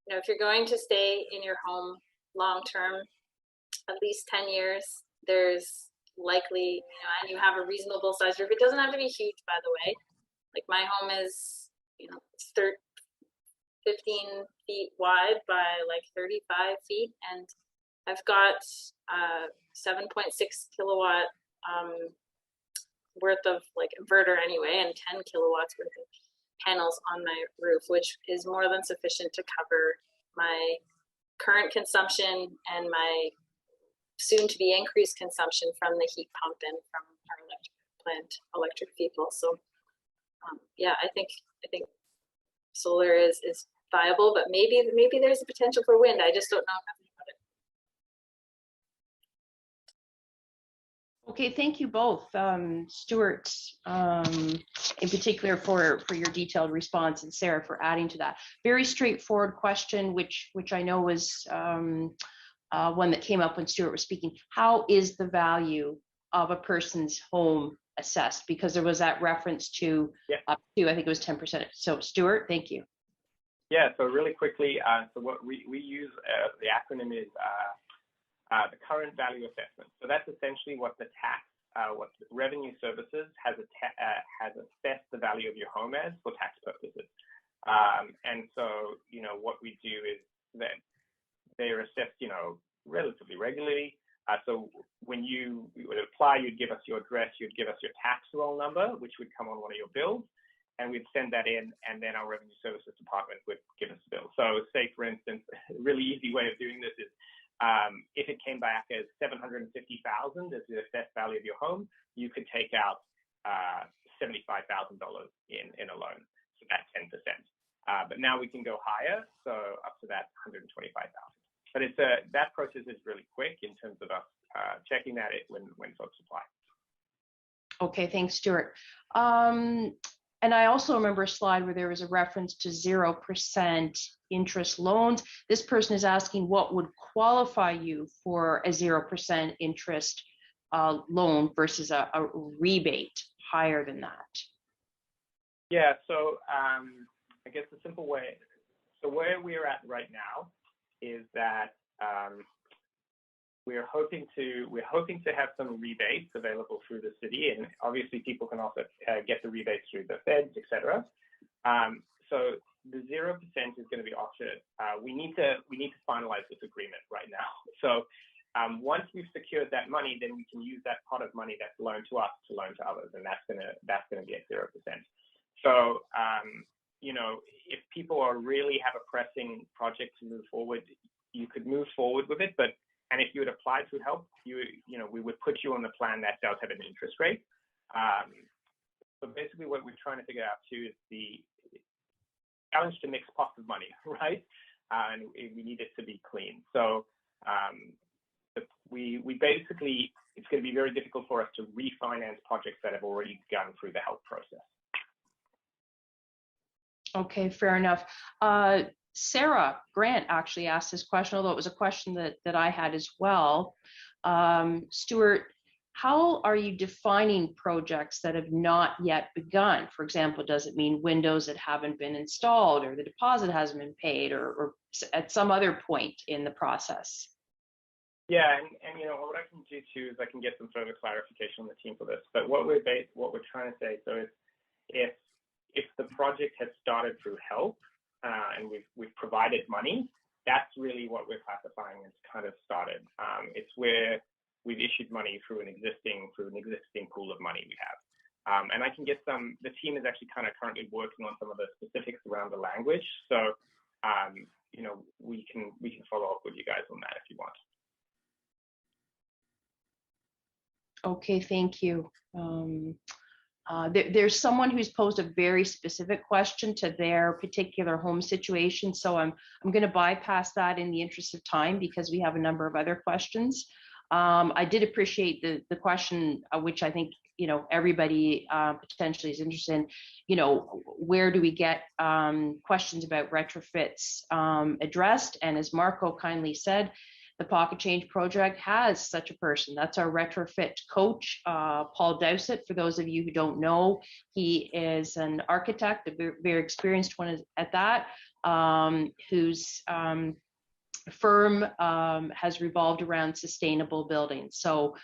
if you're going to stay in your home long term, at least 10 years, there's likely, and you have a reasonable size roof. It doesn't have to be huge, by the way. Like my home is, 15 feet wide by like 35 feet, and I've got 7.6 kilowatt worth of like inverter anyway, and 10 kilowatts worth of panels on my roof, which is more than sufficient to cover my current consumption and my soon to be increased consumption from the heat pump and from our electric vehicle. So yeah, I think solar is viable, but maybe there's a potential for wind. I just don't know nothing about it. Okay, thank you both, Stuart, in particular for your detailed response, and Sarah for adding to that. Very straightforward question, which I know was one that came up when Stuart was speaking. How is the value of a person's home assessed? Because there was that reference to up to, I think it was 10%. So Stuart, thank you. Yeah, so really quickly, so what we use, the acronym is the current value assessment. So that's essentially what the what revenue services has assessed the value of your home as for tax purposes. And so, what we do is that they're assessed, relatively regularly. So when you would apply, you'd give us your address, you'd give us your tax roll number, which would come on one of your bills, and we'd send that in, and then our revenue services department would give us a bill. So say, for instance, a really easy way of doing this is if it came back as $750,000 as the assessed value of your home, you could take out $75,000 in a loan, so that's 10%. But now we can go higher, so up to that $125,000. But that process is really quick in terms of us checking that when folks apply. Okay, thanks, Stuart. And I also remember a slide where there was a reference to 0% interest loans. This person is asking what would qualify you for a 0% interest loan versus a rebate higher than that. Yeah, so I guess the simple way, so where we're at right now is that we're hoping to have some rebates available through the city, and obviously people can also get the rebates through the feds, etc. So the 0% is going to be offered. We need to finalize this agreement right now. So once we've secured that money, then we can use that pot of money that's loaned to us to loan to others, and that's gonna be at 0%. So if people really have a pressing project to move forward, you could move forward with it, and if you had applied to help, we would put you on the plan that does have an interest rate. So basically what we're trying to figure out too is the challenge to mix pots of money, right? And we need it to be clean. So we basically, it's going to be very difficult for us to refinance projects that have already gone through the help process. Okay, fair enough. Sarah Grant actually asked this question, although it was a question that I had as well. Stuart, how are you defining projects that have not yet begun? For example, does it mean windows that haven't been installed, or the deposit hasn't been paid, or at some other point in the process? Yeah, and what I can do too is I can get some further clarification on the team for this. But what we're trying to say, so is if the project has started through help and we've provided money, that's really what we're classifying as kind of started. It's where we've issued money through an existing pool of money we have. And I can get the team is actually kind of currently working on some of the specifics around the language. So you know, we can follow up with you guys on that if you want. Okay, thank you. There's someone who's posed a very specific question to their particular home situation, so I'm going to bypass that in the interest of time because we have a number of other questions. I did appreciate the question, which I think, you know, everybody potentially is interested in. You know, where do we get questions about retrofits addressed? And as Marco kindly said, the Pocket Change Project has such a person. That's our retrofit coach, Paul Dowsett. For those of you who don't know, he is an architect, a very experienced one at that, whose firm has revolved around sustainable buildings. So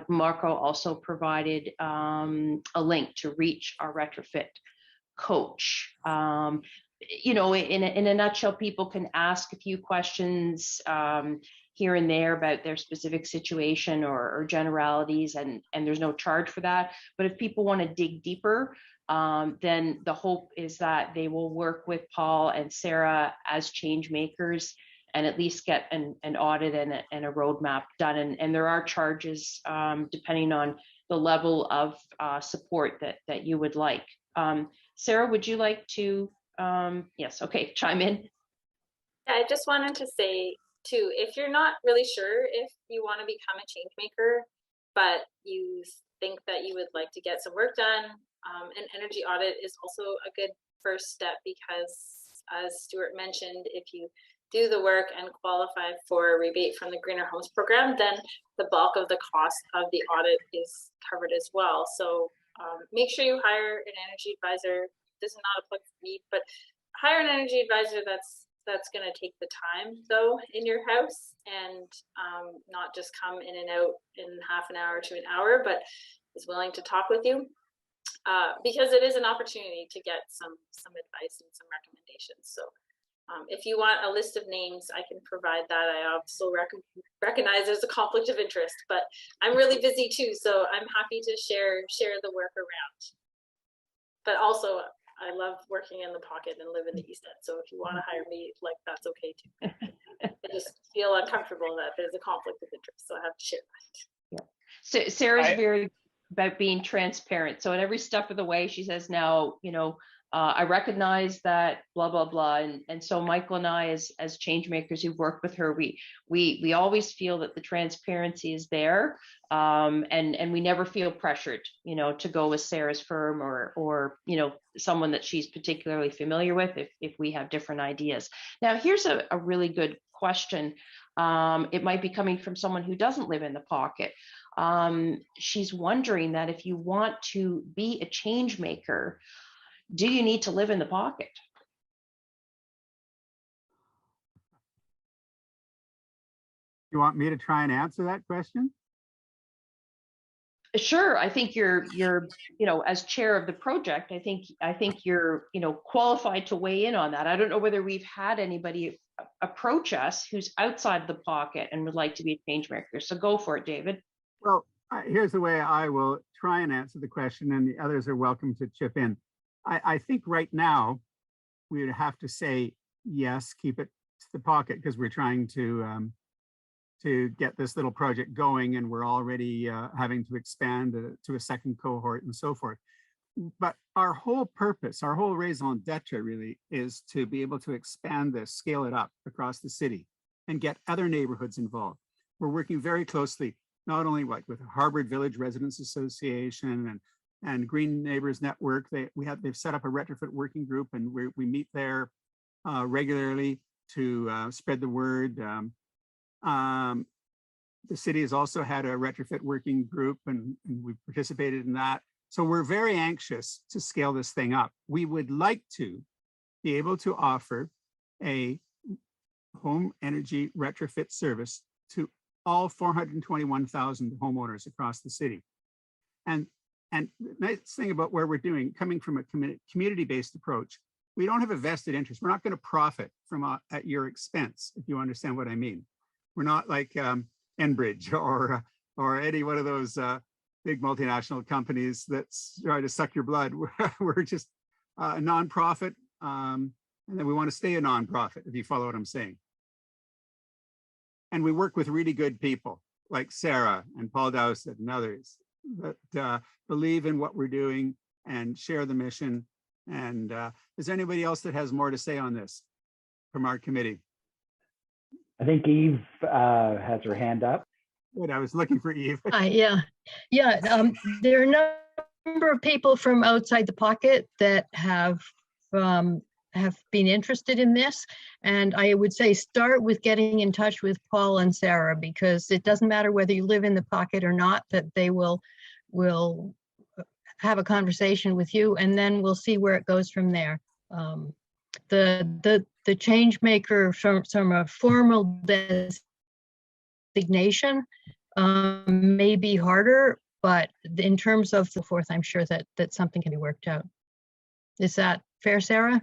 Marco also provided a link to reach our retrofit coach. You know, in a nutshell, people can ask a few questions here and there about their specific situation or generalities, and there's no charge for that. But if people want to dig deeper, then the hope is that they will work with Paul and Sarah as change makers and at least get an audit and a roadmap done. And there are charges depending on the level of support that you would like. Sarah, would you like to, yes, okay, chime in. I just wanted to say too, if you're not really sure if you want to become a change maker, but you think that you would like to get some work done, an energy audit is also a good first step, because as Stuart mentioned, if you do the work and qualify for a rebate from the Greener Homes program, then the bulk of the cost of the audit is covered as well. So make sure you hire an energy advisor. This is not a plug for me, but hire an energy advisor that's going to take the time though in your house, and not just come in and out in half an hour to an hour, but is willing to talk with you, because it is an opportunity to get some advice and some recommendations. So if you want a list of names, I can provide that. I also recognize there's a conflict of interest, but I'm really busy too, so I'm happy to share the work around. But also, I love working in the Pocket and live in the East End, so if you want to hire me, like, that's okay too. I just feel uncomfortable that there's a conflict of interest, so I have to share that. Yeah. So Sarah's very about being transparent. So at every step of the way, she says, now, you know, I recognize that blah, blah, blah. And so Michael and I, as change makers who've worked with her, we always feel that the transparency is there. And we never feel pressured, you know, to go with Sarah's firm or, you know, someone that she's particularly familiar with if we have different ideas. Now, here's a really good question. It might be coming from someone who doesn't live in the Pocket. She's wondering that if you want to be a change maker, do you need to live in the Pocket? You want me to try and answer that question? Sure. I think you're, you know, as chair of the project, I think you're, you know, qualified to weigh in on that. I don't know whether we've had anybody approach us who's outside the Pocket and would like to be a change maker. So go for it, David. Well, here's the way I will try and answer the question, and the others are welcome to chip in. I think right now we would have to say yes, keep it to the Pocket, because we're trying to get this little project going, and we're already having to expand to a second cohort and so forth. But our whole purpose, our whole raison d'etre really is to be able to expand this, scale it up across the city and get other neighborhoods involved. We're working very closely, not only like with Harvard Village Residents Association and Green Neighbors Network. They've set up a retrofit working group, and we meet there regularly to spread the word. The city has also had a retrofit working group, and we've participated in that. So we're very anxious to scale this thing up. We would like to be able to offer a home energy retrofit service to all 421,000 homeowners across the city. And the nice thing about where we're coming from a community-based approach, we don't have a vested interest. We're not going to profit from at your expense, if you understand what I mean. We're not like Enbridge or any one of those big multinational companies that try to suck your blood. We're just a nonprofit, and and then we want to stay a nonprofit, if you follow what I'm saying. And we work with really good people like Sarah and Paul Dowsett and others that believe in what we're doing and share the mission. And is there anybody else that has more to say on this from our committee? I think Eve has her hand up. Good, I was looking for Eve. Yeah. There are a number of people from outside the pocket that have been interested in this. And I would say start with getting in touch with Paul and Sarah, because it doesn't matter whether you live in the pocket or not, that they will have a conversation with you, and then we'll see where it goes from there. The change maker from a formal designation may be harder, but in terms of the fourth, I'm sure that something can be worked out. Is that fair, Sarah?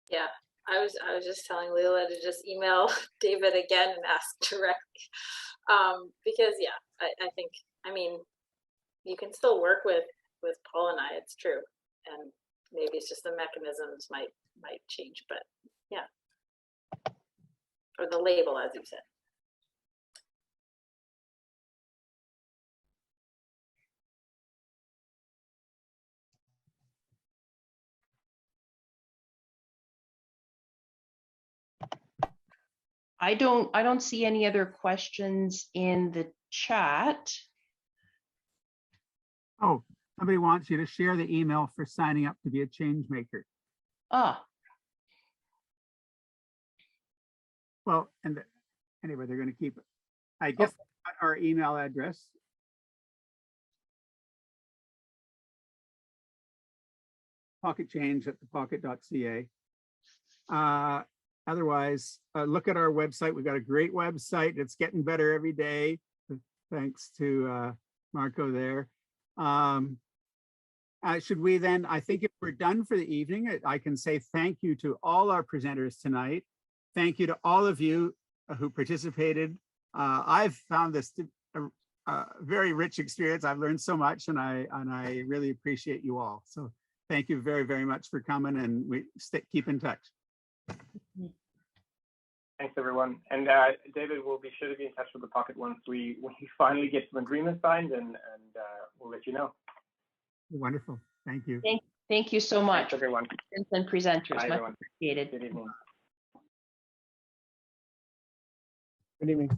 Yeah, I was just telling Leila to just email David again and ask directly. Because yeah, I think, I mean, you can still work with Paul and I, it's true. And maybe it's just the mechanisms might change, but yeah. Or the label, as you said. I don't see any other questions in the chat. Oh, somebody wants you to share the email for signing up to be a change maker. Ah, Well, and anyway, they're going to keep it. I guess our email address. pocketchange@thepocket.ca. Otherwise, look at our website. We've got a great website. It's getting better every day. Thanks to Marco there. Should we then, I think if we're done for the evening, I can say thank you to all our presenters tonight. Thank you to all of you who participated. I've found this a very rich experience. I've learned so much, and I really appreciate you all. So thank you very, very much for coming, and we keep in touch. Thanks, everyone. And David will be sure to be in touch with the Pocket once we finally get some agreement signed, and we'll let you know. Wonderful. Thank you. thank you so much, Thanks, everyone. and presenters. Bye, Much everyone. appreciated. Good evening. Good evening.